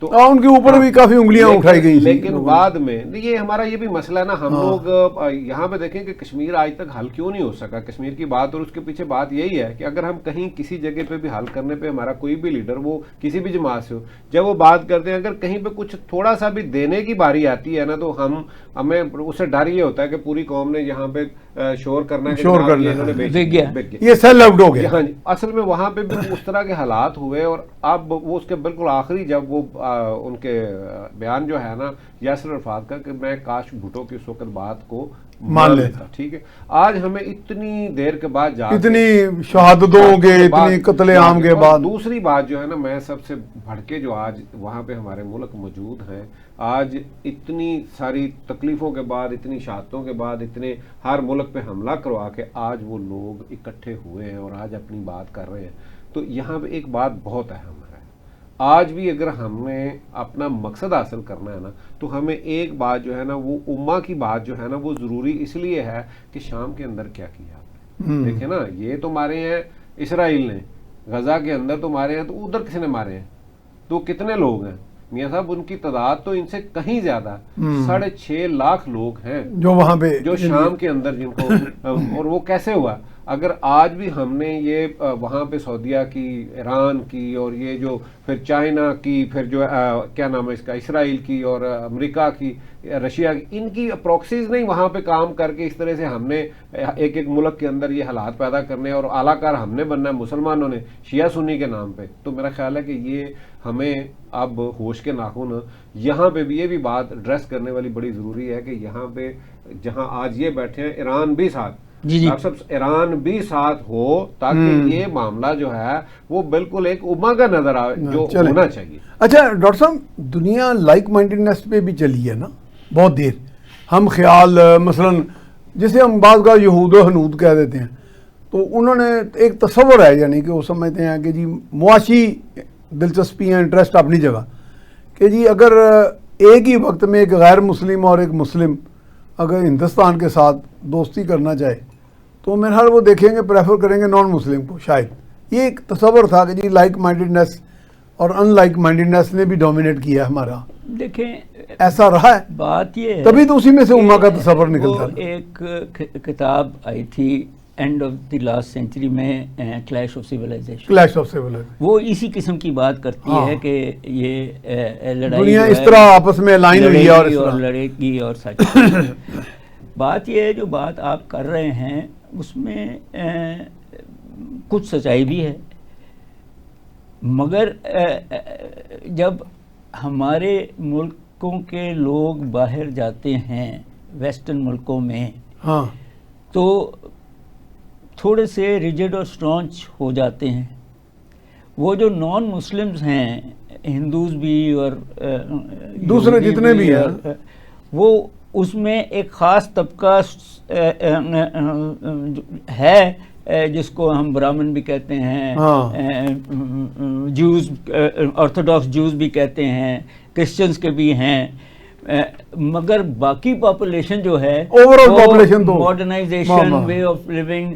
تو ان کے اوپر بھی کافی انگلیاں اٹھائی گئی، لیکن بعد میں یہ ہمارا یہ بھی مسئلہ ہے نا، ہم لوگ یہاں پہ دیکھیں کہ کشمیر آج تک حل کیوں نہیں ہو سکا کشمیر کی بات، اور اس کے پیچھے بات یہی ہے کہ اگر ہم کہیں کسی جگہ پہ بھی حل کرنے پہ ہمارا کوئی بھی لیڈر وہ کسی بھی جماعت سے ہو، جب وہ بات کرتے ہیں اگر کہیں پہ کچھ تھوڑا سا بھی دینے کی باری آتی ہے نا، تو ہمیں اس سے ڈر یہ ہوتا ہے کہ پوری قوم نے یہاں پہ شور کرنا ہے، یہ سیل آؤٹ ہو گیا۔ ہاں جی، اصل میں وہاں پہ بھی اس طرح کے حالات ہوئے، اور اب وہ اس کے بالکل آخری جب وہ ان کے بیان جو ہے نا یاسر عرفات کا کہ میں کاش بھٹو کی اس وقت بات کو مان لیتا، ٹھیک ہے، آج ہمیں اتنی دیر کے بعد اتنی شہادتوں کے اتنی قتل عام کے بعد، دوسری بات جو ہے نا، میں سب سے بھڑکے جو آج وہاں پہ ہمارے ملک موجود ہیں، آج اتنی ساری تکلیفوں کے بعد، اتنی شہادتوں کے بعد، اتنے ہر ملک پہ حملہ کروا کے آج وہ لوگ اکٹھے ہوئے ہیں اور آج اپنی بات کر رہے ہیں، تو یہاں پہ ایک بات بہت اہم ہے، آج بھی اگر ہم نے اپنا مقصد حاصل کرنا ہے نا، تو ہمیں ایک بات جو ہے نا، وہ امہ کی بات جو ہے نا، وہ ضروری اس لیے ہے کہ شام کے اندر کیا کیا آپ نے، دیکھیں نا، یہ تو مارے ہیں اسرائیل نے، غزہ کے اندر تو مارے ہیں، تو ادھر کس نے مارے ہیں، تو کتنے لوگ ہیں میاں صاحب، ان کی تعداد تو ان سے کہیں زیادہ، 6.5 لاکھ لوگ ہیں جو وہاں پہ، جو شام کے اندر جن کو اور وہ کیسے ہوا؟ اگر آج بھی ہم نے یہ وہاں پہ سعودیہ کی، ایران کی، اور یہ جو پھر چائنا کی، پھر جو کیا نام ہے اس کا، اسرائیل کی، اور امریکہ کی، رشیا کی، ان کی پروکسیز نہیں وہاں پہ کام کر کے اس طرح سے ہم نے ایک ایک ملک کے اندر یہ حالات پیدا کرنے، اور اعلیٰ کار ہم نے بننا ہے مسلمانوں نے شیعہ سنی کے نام پہ، تو میرا خیال ہے کہ یہ ہمیں اب ہوش کے ناخن یہاں پہ بھی یہ بھی بات ایڈریس کرنے والی بڑی ضروری ہے کہ یہاں پہ جہاں آج یہ بیٹھے ہیں، ایران بھی ساتھ، ڈاکٹر صاحب ایران بھی ساتھ ہو، تاکہ یہ معاملہ جو ہے وہ بالکل ایک امہ کا نظر آئے جو ہونا چاہیے۔ اچھا ڈاکٹر صاحب، دنیا لائک مائنڈنس پہ بھی چلی ہے نا بہت دیر، ہم خیال مثلا جسے ہم بعض کا یہود و حنود کہہ دیتے ہیں، تو انہوں نے ایک تصور ہے، یعنی کہ وہ سمجھتے ہیں کہ جی معاشی دلچسپیاں، انٹرسٹ اپنی جگہ، کہ جی اگر ایک ہی وقت میں ایک غیر مسلم اور ایک مسلم اگر ہندوستان کے ساتھ دوستی کرنا چاہے تو میرے خیال وہ دیکھیں گے، پریفر کریں گے نان مسلم کو، شاید یہ ایک تصور تھا کہ جی لائک مائنڈڈنس اور ان لائک مائنڈڈنس نے بھی ڈومینیٹ کیا ہمارا، دیکھیں ایسا رہا ہے، بات یہ ہے تبھی تو اسی میں سے امہ کا تصور نکلتا ہے۔ ایک کتاب آئی تھی and of the last century میں، کلیش آف سیولائزیشن، وہ اسی قسم کی بات کرتی ہے کہ یہ لڑائی دنیا اس طرح آپس میں لائن ہوئی ہے اور لڑے گی اور سچ۔ بات یہ ہے، جو بات آپ کر رہے ہیں اس میں کچھ سچائی بھی ہے، مگر جب ہمارے ملکوں کے لوگ باہر جاتے ہیں ویسٹرن ملکوں میں، تو تھوڑے سے ریجڈ اور سٹرانچ ہو جاتے ہیں، وہ جو نان مسلمز ہیں، ہندوز بھی اور دوسرے جتنے بھی ہیں، وہ اس میں ایک خاص طبقہ ہے جس کو ہم برامن بھی کہتے ہیں، جوز، آرتھوڈاکس جوز بھی کہتے ہیں، کرسچنز کے بھی ہیں، مگر باقی پاپولیشن جو ہے اوورآل پاپولیشن تو ماڈرنائزیشن، وے آف لیونگ،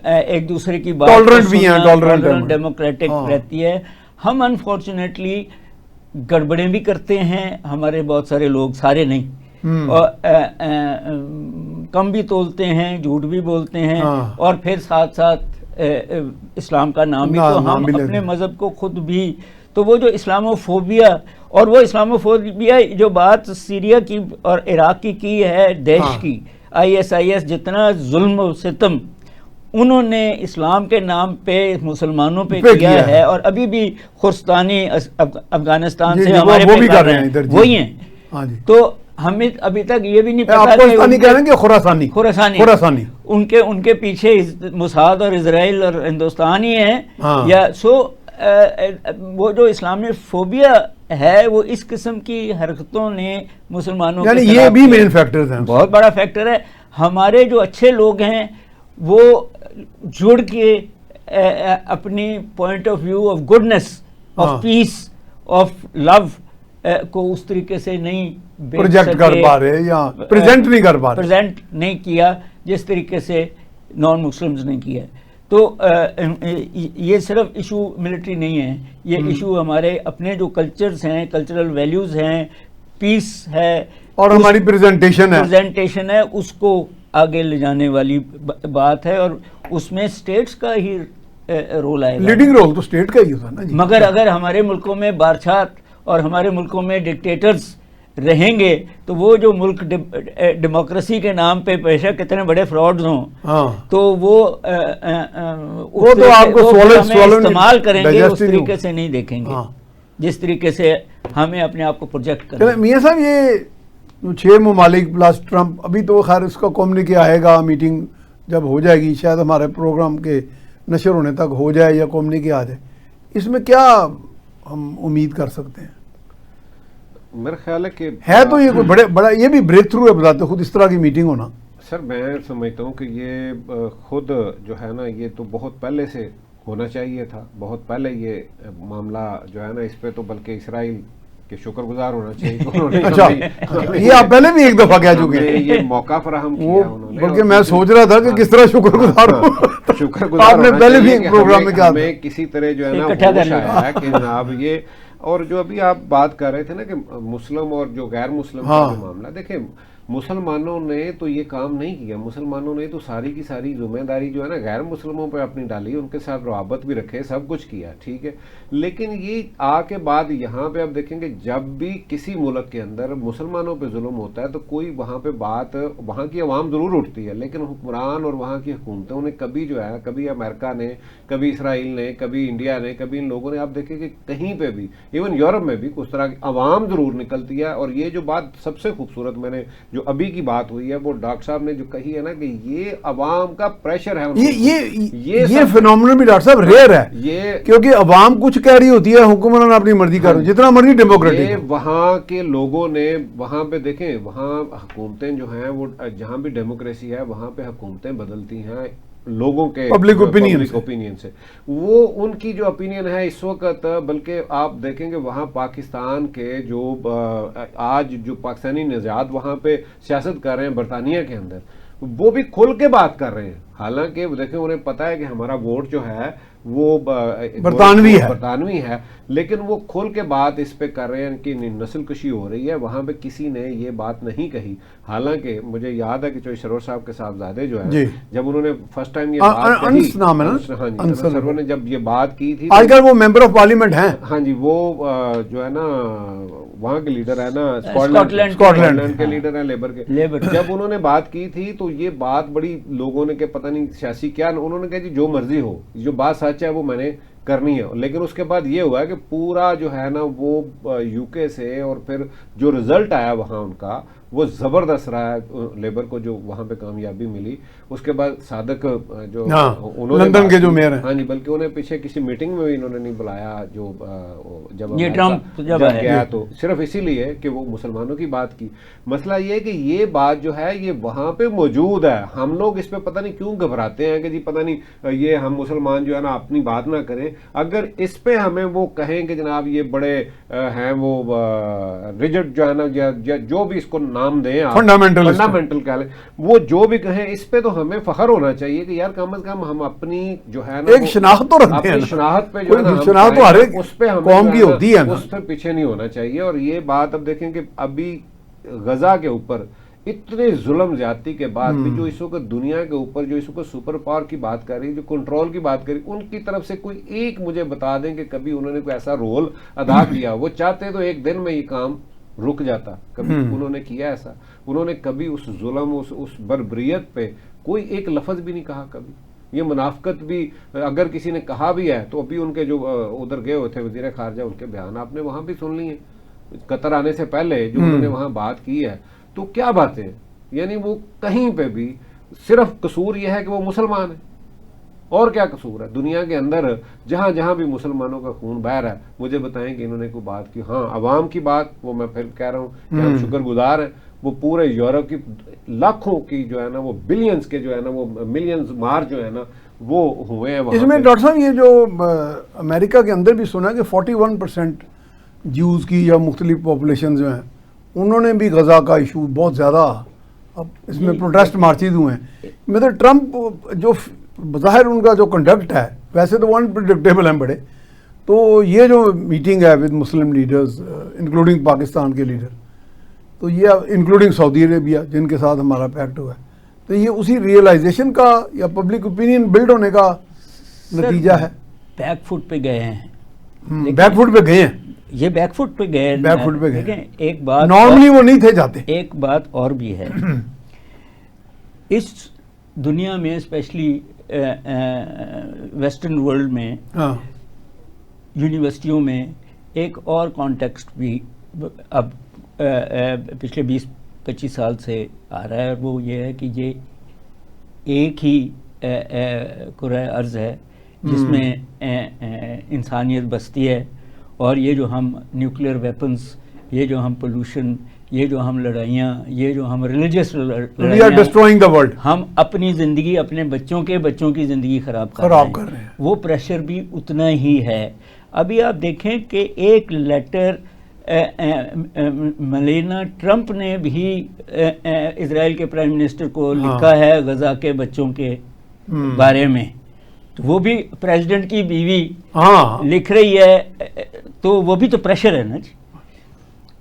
ایک دوسرے کی بات ٹالرنٹ بھی ہیں، ٹالرنٹ ڈیموکریٹک رہتی ہے۔ ہم انفارچونیٹلی گڑبڑیں بھی کرتے ہیں، ہمارے بہت سارے لوگ، سارے نہیں، اور کم بھی تولتے ہیں، جھوٹ بھی بولتے ہیں، اور پھر ساتھ ساتھ اسلام کا نام بھی، تو ہم اپنے مذہب کو خود بھی، تو وہ جو اسلاموفوبیا، اور وہ اسلاموفوبیا جو بات سیریا کی اور عراق کی ہے، دیش کی، ISIS جتنا ظلم و ستم انہوں نے اسلام کے نام پہ مسلمانوں پہ کیا ہے، اور ابھی بھی خرستانی افغانستان سے ہمارے پہ کر رہے ہیں، وہی ہیں، تو ہمیں ابھی تک یہ بھی نہیں پتا کہ خراسانی ان کے پیچھے موساد اور اسرائیل اور ہندوستان ہی ہیں، یا سو وہ جو اسلامی فوبیا ہے وہ اس قسم کی حرکتوں نے مسلمانوں یعنی یہ بھی مین فیکٹر ہیں، بہت بڑا فیکٹر ہے۔ ہمارے جو اچھے لوگ ہیں وہ جڑ کے اپنی point of view of goodness, of peace, of love کو اس طریقے سے نہیں پروجیکٹ کر پا رہے یا پریزنٹ نہیں کر پا رہے، پریزنٹ نہیں کیا جس طریقے سے نان مسلمز نے کیا۔ تو یہ صرف ایشو ملٹری نہیں ہے، یہ ایشو ہمارے اپنے جو کلچرز ہیں، کلچرل ویلیوز ہیں، پیس ہے اور ہماری پریزنٹیشن ہے، اس کو آگے لے جانے والی بات ہے، اور اس میں اسٹیٹس کا ہی رول آئے گا. لیڈنگ رول تو اسٹیٹ کا ہی ہوتا ہے نا جی. مگر اگر ہمارے ملکوں میں بادشاہت اور ہمارے ملکوں میں ڈکٹیٹرز رہیں گے تو وہ جو ملک ڈیموکریسی کے نام پہ پیشہ کتنے بڑے فراڈز ہوں تو وہ تو آپ کو استعمال کریں گے، اس طریقے سے نہیں دیکھیں گے جس طریقے سے ہمیں اپنے آپ کو پروجیکٹ کرنا. میاں صاحب یہ 6 ممالک پلس ٹرمپ، ابھی تو خیر اس کا کمیونیکے آئے گا، میٹنگ جب ہو جائے گی شاید ہمارے پروگرام کے نشر ہونے تک ہو جائے یا کمیونیکے آ جائے، اس میں کیا ہم امید کر سکتے ہیں؟ میرا خیال ہے کہ تو یہ کوئی بڑا یہ بھی بریک تھرو ہے بتاتے خود اس طرح کی میٹنگ ہونا. سر میں سمجھتا ہوں کہ یہ خود جو ہے نا یہ تو بہت پہلے سے ہونا چاہیے تھا، بہت پہلے یہ معاملہ جو ہے نا اس پہ تو بلکہ اسرائیل کے شکر گزار ہونا چاہیے. اچھا یہ آپ پہلے بھی ایک دفعہ کہہ چکے ہیں، یہ موقع فراہم کیا انہوں نے، بلکہ میں سوچ رہا تھا کہ کس طرح شکر گزار شکر گزار آپ نے پہلے بھی ایک پروگرام میں کہا ہمیں کسی طرح جو ہے نا ہوش آیا ہے کہ جناب یہ. اور جو ابھی آپ بات کر رہے تھے نا کہ مسلم اور جو غیر مسلم کا جو معاملہ، دیکھیں مسلمانوں نے تو یہ کام نہیں کیا، مسلمانوں نے تو ساری کی ساری ذمہ داری جو ہے نا غیر مسلموں پہ اپنی ڈالی، ان کے ساتھ روابط بھی رکھے، سب کچھ کیا، ٹھیک ہے. لیکن یہ آ کے بعد یہاں پہ اب دیکھیں گے جب بھی کسی ملک کے اندر مسلمانوں پہ ظلم ہوتا ہے تو کوئی وہاں پہ بات، وہاں کی عوام ضرور اٹھتی ہے، لیکن حکمران اور وہاں کی حکومتوں نے کبھی جو ہے کبھی امریکہ نے، کبھی اسرائیل نے، کبھی انڈیا نے، کبھی ان لوگوں نے، آپ دیکھیں کہ کہیں پہ بھی ایون یورپ میں بھی اس طرح کی عوام ضرور نکلتی ہے. اور یہ جو بات سب سے خوبصورت میں نے جو ابھی کی بات ہوئی ہے وہ ڈاکٹر صاحب نے جو کہی ہے نا کہ یہ عوام کا پریشر ہے، یہ فینومینل بھی ڈاکٹر صاحب ریئر ہے، یہ کیونکہ عوام کچھ کہہ رہی ہوتی ہے، حکمران اپنی مرضی کر رہے ہیں، جتنا مرضی ڈیموکریٹک. وہاں کے لوگوں نے وہاں پہ دیکھیں وہاں حکومتیں جو ہیں وہ جہاں بھی ڈیموکریسی ہے وہاں پہ حکومتیں بدلتی ہیں لوگوں کے پبلک اوپینین سے. وہ ان کی جو اوپینین ہے اس وقت، بلکہ آپ دیکھیں گے وہاں پاکستان کے جو آج جو پاکستانی نژاد وہاں پہ سیاست کر رہے ہیں برطانیہ کے اندر، وہ بھی کھل کے بات کر رہے ہیں. حالانکہ دیکھیں انہیں پتہ ہے کہ ہمارا ووٹ جو ہے وہ برطانوی ہے، لیکن وہ کھل کے بات اس پہ کر رہے ہیں کہ نسل کشی ہو رہی ہے. وہاں پہ کسی نے یہ بات نہیں کہی. حالانکہ مجھے یاد ہے کہ چوہی سرور صاحب کے صاحبزادے جو ہیں جب انہوں نے فرسٹ ٹائم یہ بات کہی، سرور نے جب یہ بات کی تھی، آج کل وہ ممبر آف پارلیمنٹ ہیں، ہاں جی، وہ جو ہے نا وہاں کے لیڈر ہے نا اسکاٹ لینڈ کے لیڈر ہیں لیبر کے. جب انہوں نے بات کی تھی تو یہ بات بڑی لوگوں نے کہ پتہ نہیں سیاسی کیا، انہوں نے کہا جی جو مرضی ہو، جو بات سچ ہے وہ میں نے کرنی ہے. لیکن اس کے بعد یہ ہوا ہے کہ پورا جو ہے نا وہ یو کے سے، اور پھر جو رزلٹ آیا وہاں ان کا وہ زبردست رہا ہے لیبر کو، جو وہاں پہ کامیابی ملی. اس کے بعد صادق جو انہوں نے لندن کے جو میئر ہیں، ہاں جی، بلکہ انہیں پیچھے کسی میٹنگ میں بھی انہوں نے نہیں بلایا، جو جب گیا تو صرف اسی لیے کہ وہ مسلمانوں کی بات کی. مسئلہ یہ ہے کہ یہ بات جو ہے یہ وہاں پہ موجود ہے. ہم لوگ اس پہ پتہ نہیں کیوں گھبراتے ہیں کہ جی پتہ نہیں یہ ہم مسلمان جو ہے نا اپنی بات نہ کریں. اگر اس پہ ہمیں وہ کہیں کہ جناب یہ بڑے ہیں وہ ریجڈ جو ہے نا جو بھی اس کو نام دیں فنڈامنٹل کہہ لیں، وہ جو بھی کہیں اس پہ تو ہمیں فخر ہونا چاہیے کہ یار کم از کم ہم اپنی جو ہے نا ایک شناخت تو رکھتے ہیں، شناخت پہ جو ہے نا اس پہ قوم کی ہوتی ہے، اس پہ پیچھے نہیں ہونا چاہیے. اور یہ بات اب دیکھیں کہ ابھی غزہ کے اوپر اتنے ظلم زیادتی کے بعد بھی جو اس وقت دنیا کے اوپر جو اس وقت سپر پاور کی بات کر رہی، جو کنٹرول کی بات کری، ان کی طرف سے کوئی ایک مجھے بتا دیں کہ کبھی انہوں نے کوئی ایسا رول ادا کیا. وہ چاہتے تو ایک دن میں یہ کام رک جاتا، کبھی انہوں نے کیا ایسا؟ انہوں نے کبھی اس ظلم اس بربریت پہ کوئی ایک لفظ بھی نہیں کہا. کبھی یہ منافقت بھی اگر کسی نے کہا بھی ہے تو ابھی ان کے جو ادھر گئے ہوئے تھے وزیر خارجہ، ان کے بیان آپ نے وہاں بھی سن لی ہیں قطر آنے سے پہلے جو انہوں نے وہاں بات کی ہے. تو کیا باتیں، یعنی وہ کہیں پہ بھی صرف قصور یہ ہے کہ وہ مسلمان ہیں، اور کیا قصور ہے دنیا کے اندر جہاں جہاں بھی مسلمانوں کا خون بہہ رہا ہے؟ مجھے بتائیں کہ انہوں نے کوئی بات کی؟ ہاں عوام کی بات، وہ میں پھر کہہ رہا ہوں کہ ہم شکر گزار ہیں. وہ پورے یورپ کی لاکھوں کی جو ہے نا وہ بلینز کے جو ہے نا وہ ملینز مار جو ہے نا وہ ہوئے ہیں وہاں. اس میں ڈاکٹر صاحب یہ جو امریکہ کے اندر بھی سنا کہ 41% جیوز کی یا مختلف پاپولیشن جو ہیں انہوں نے بھی غزہ کا ایشو بہت زیادہ، اب اس میں پروٹیسٹ مارچز ہوئے ہیں. مطلب ٹرمپ جو بظاہر ان کا جو کنڈکٹ ہے ویسے تو وہ انپریڈکٹیبل ہیں بڑے. تو یہ جو میٹنگ ہے with Muslim leaders including Pakistan کے لیڈر, تو یہ انکلوڈنگ سعودی عربیہ جن کے ساتھ ہمارا پیکٹ ہوا ہے, تو یہ اسی ریئلائزیشن کا یا پبلک اوپینین بلڈ ہونے کا نتیجہ ہے. بیک فٹ پہ گئے ہیں, بیک فٹ پہ گئے ہیں, یہ بیک فٹ پہ گئے, بیک فٹ پہ گئے. ایک بات نارملی وہ نہیں تھے جاتے. ایک بات اور بھی ہے, اس دنیا میں اسپیشلی ویسٹرن ورلڈ میں یونیورسٹیوں میں ایک اور کانٹیکسٹ بھی اب پچھلے 20-25 سال سے آ رہا ہے, اور وہ یہ ہے کہ یہ ایک ہی کرۂ ارض ہے جس میں انسانیت بستی ہے, اور یہ جو ہم نیوکلیئر ویپنز, یہ جو ہم پولوشن, یہ جو ہم لڑائیاں, یہ جو ہم ریلیجس لڑائیاں, ہم اپنی زندگی اپنے بچوں کی زندگی خراب کر رہے ہیں. وہ پریشر بھی اتنا ہی ہے. ابھی آپ دیکھیں کہ ایک لیٹر ملینا ٹرمپ نے بھی اسرائیل کے پرائم منسٹر کو لکھا ہے غزہ کے بچوں کے بارے میں, تو وہ بھی پریزیڈنٹ کی بیوی لکھ رہی ہے, تو وہ بھی تو پریشر ہے نا جی.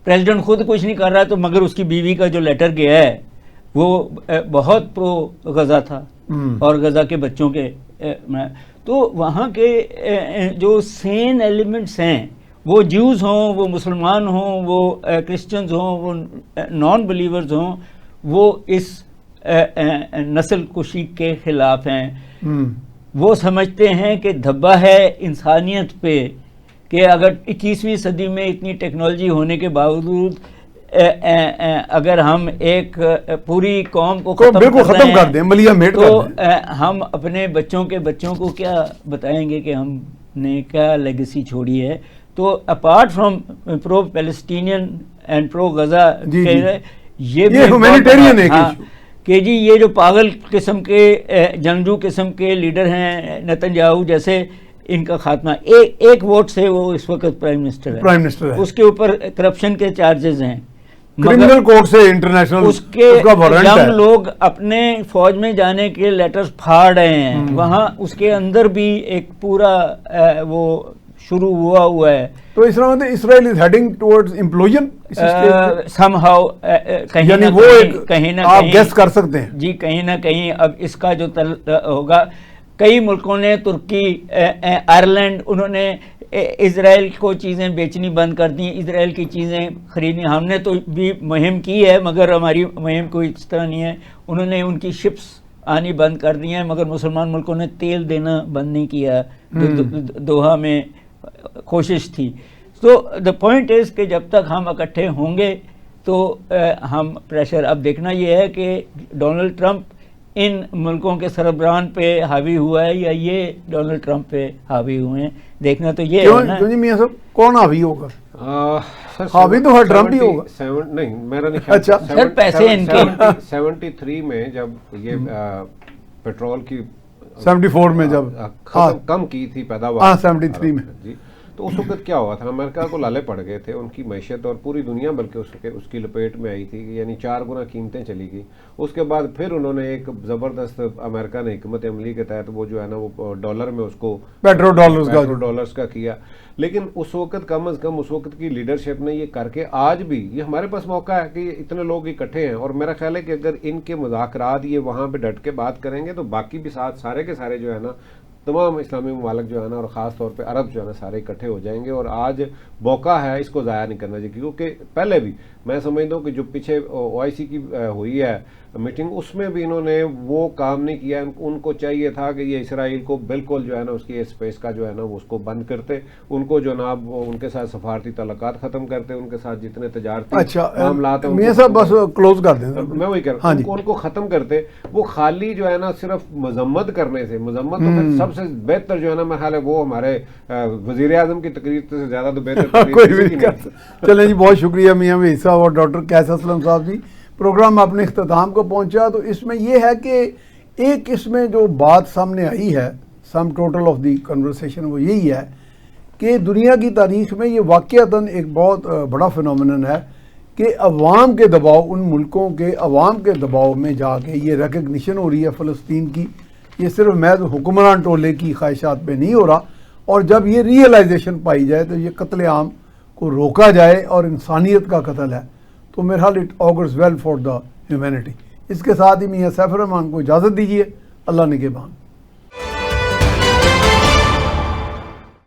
پریزیڈنٹ خود کچھ نہیں کر رہا تو مگر اس کی بیوی کا جو لیٹر گیا ہے وہ بہت پرو غزہ تھا اور غزہ کے بچوں کے. تو وہاں کے جو سین ایلیمنٹس ہیں, وہ جیوز ہوں, وہ مسلمان ہوں, وہ کرسچنز ہوں, وہ نان بلیورز ہوں, وہ اس نسل کشی کے خلاف ہیں. وہ سمجھتے ہیں کہ دھبا ہے انسانیت پہ کہ اگر 21ویں صدی میں اتنی ٹیکنالوجی ہونے کے باوجود اگر ہم ایک پوری قوم کو ختم کر دیں تو ہم اپنے بچوں کو کیا بتائیں گے کہ ہم نے کیا لیگیسی چھوڑی ہے. تو apart from pro Palestinian and پرو غزہ یہ ہیومینیٹیرین ہے کہ جی یہ جو پاگل قسم کے جنگجو قسم کے لیڈر ہیں نتنیاہو جیسے, ان کا خاتمہ ایک ووٹ سے وہ اس وقت پرائم منسٹر ہے. اس کے اوپر کرپشن کے چارجز ہیں, کرمنل کورٹ سے انٹرنیشنل, اس کے یم لوگ اپنے فوج میں جانے کے لیٹرز پھاڑ رہے ہیں. وہاں اس کے اندر بھی ایک پورا وہ شروع ہوا ہے. تو اس طرح مطلب Israel is heading towards implosion somehow, کہیں نہ آپ گیس کر سکتے ہیں جی, کہیں نہ کہیں اب اس کا جو ہوگا. کئی ملکوں نے, ترکی, آئرلینڈ, انہوں نے اسرائیل کو چیزیں بیچنی بند کر دیں, اسرائیل کی چیزیں خریدنی. ہم نے تو بھی مہم کی ہے مگر ہماری مہم کوئی اس طرح نہیں ہے. انہوں نے ان کی شپس آنی بند کر دی ہیں, مگر مسلمان ملکوں نے تیل دینا بند نہیں کیا, دوحہ میں کوشش تھی. تو دا پوائنٹ از کہ جب تک ہم اکٹھے ہوں گے تو ہم پریشر. اب دیکھنا یہ ہے کہ ڈونلڈ ٹرمپ ان ملکوں کے سربراہان پہ حاوی ہوا ہے یا یہ ڈونلڈ ٹرمپ پہ حاوی ہوئے ہیں. دیکھنا تو یہ ہے نا میاں صاحب, کون حاوی ہوگا؟ حاوی تو ہر ٹرمپ ہی ہوگا. نہیں میرا نہیں خیال. اچھا سر, پیسے ان کے 73 میں جب یہ پیٹرول کی 74 میں جب کم کی تھی پیداوار 73 میں جی, تو اس وقت کیا ہوا تھا, امریکہ کو لالے پڑ گئے تھے, ان کی معیشت اور پوری دنیا بلکہ اس کی لپیٹ میں آئی تھی, یعنی 4 گنا قیمتیں چلی گئی. اس کے بعد پھر انہوں نے ایک زبردست امریکہ نے حکمت عملی کے تحت وہ جو ہے نا وہ ڈالر میں اس کو پیٹرو ڈالرز کا کیا. لیکن اس وقت کم از کم اس وقت کی لیڈرشپ نے یہ کر کے آج بھی یہ ہمارے پاس موقع ہے کہ اتنے لوگ اکٹھے ہیں, اور میرا خیال ہے کہ اگر ان کے مذاکرات یہ وہاں پہ ڈٹ کے بات کریں گے تو باقی بھی ساتھ سارے کے سارے جو ہے نا تمام اسلامی ممالک جو ہے نا, اور خاص طور پہ عرب جو ہے نا, سارے اکٹھے ہو جائیں گے. اور آج موقع ہے, اس کو ضائع نہیں کرنا چاہیے, کیونکہ پہلے بھی میں سمجھتا ہوں کہ جو پیچھے OIC کی ہوئی ہے میٹنگ, اس میں بھی انہوں نے وہ کام نہیں کیا. ان کو چاہیے تھا کہ یہ اسرائیل کو بالکل جو ہے نا اس کی اسپیس کا جو ہے نا وہ اس کو بند کرتے, ان کو جو نا ان کے ساتھ سفارتی تعلقات ختم کرتے, ان کے ساتھ جتنے تجارتی معاملات ہیں بس کلوز کر دیں, میں وہی کہہ رہا ہوں, ان کو ختم کرتے. وہ خالی جو ہے نا صرف مذمت کرنے سے, مذمت تو پھر سب سے بہتر جو ہے نا میرا خیال ہے وہ ہمارے وزیر اعظم کی تقریر سے زیادہ تو بہتر. چلیں جی, بہت شکریہ میاں وحید صاحب اور ڈاکٹر قیس اسلم صاحب جی. پروگرام اپنے اختتام کو پہنچا, تو اس میں یہ ہے کہ ایک اس میں جو بات سامنے آئی ہے, sum total of the conversation, وہ یہی ہے کہ دنیا کی تاریخ میں یہ واقعتاً ایک بہت بڑا فینومینن ہے کہ عوام کے دباؤ, ان ملکوں کے عوام کے دباؤ میں جا کے یہ ریکگنیشن ہو رہی ہے فلسطین کی یہ صرف محض حکمران ٹولے کی خواہشات پہ نہیں ہو رہا، اور جب یہ ریئلائزیشن پائی جائے تو یہ قتل عام کو روکا جائے اور انسانیت کا قتل ہے، تو میرے خیال it augurs well for the humanity. اس کے ساتھ ہی میاں سیف الرحمان کو اجازت دیجیے، اللہ نگہبان۔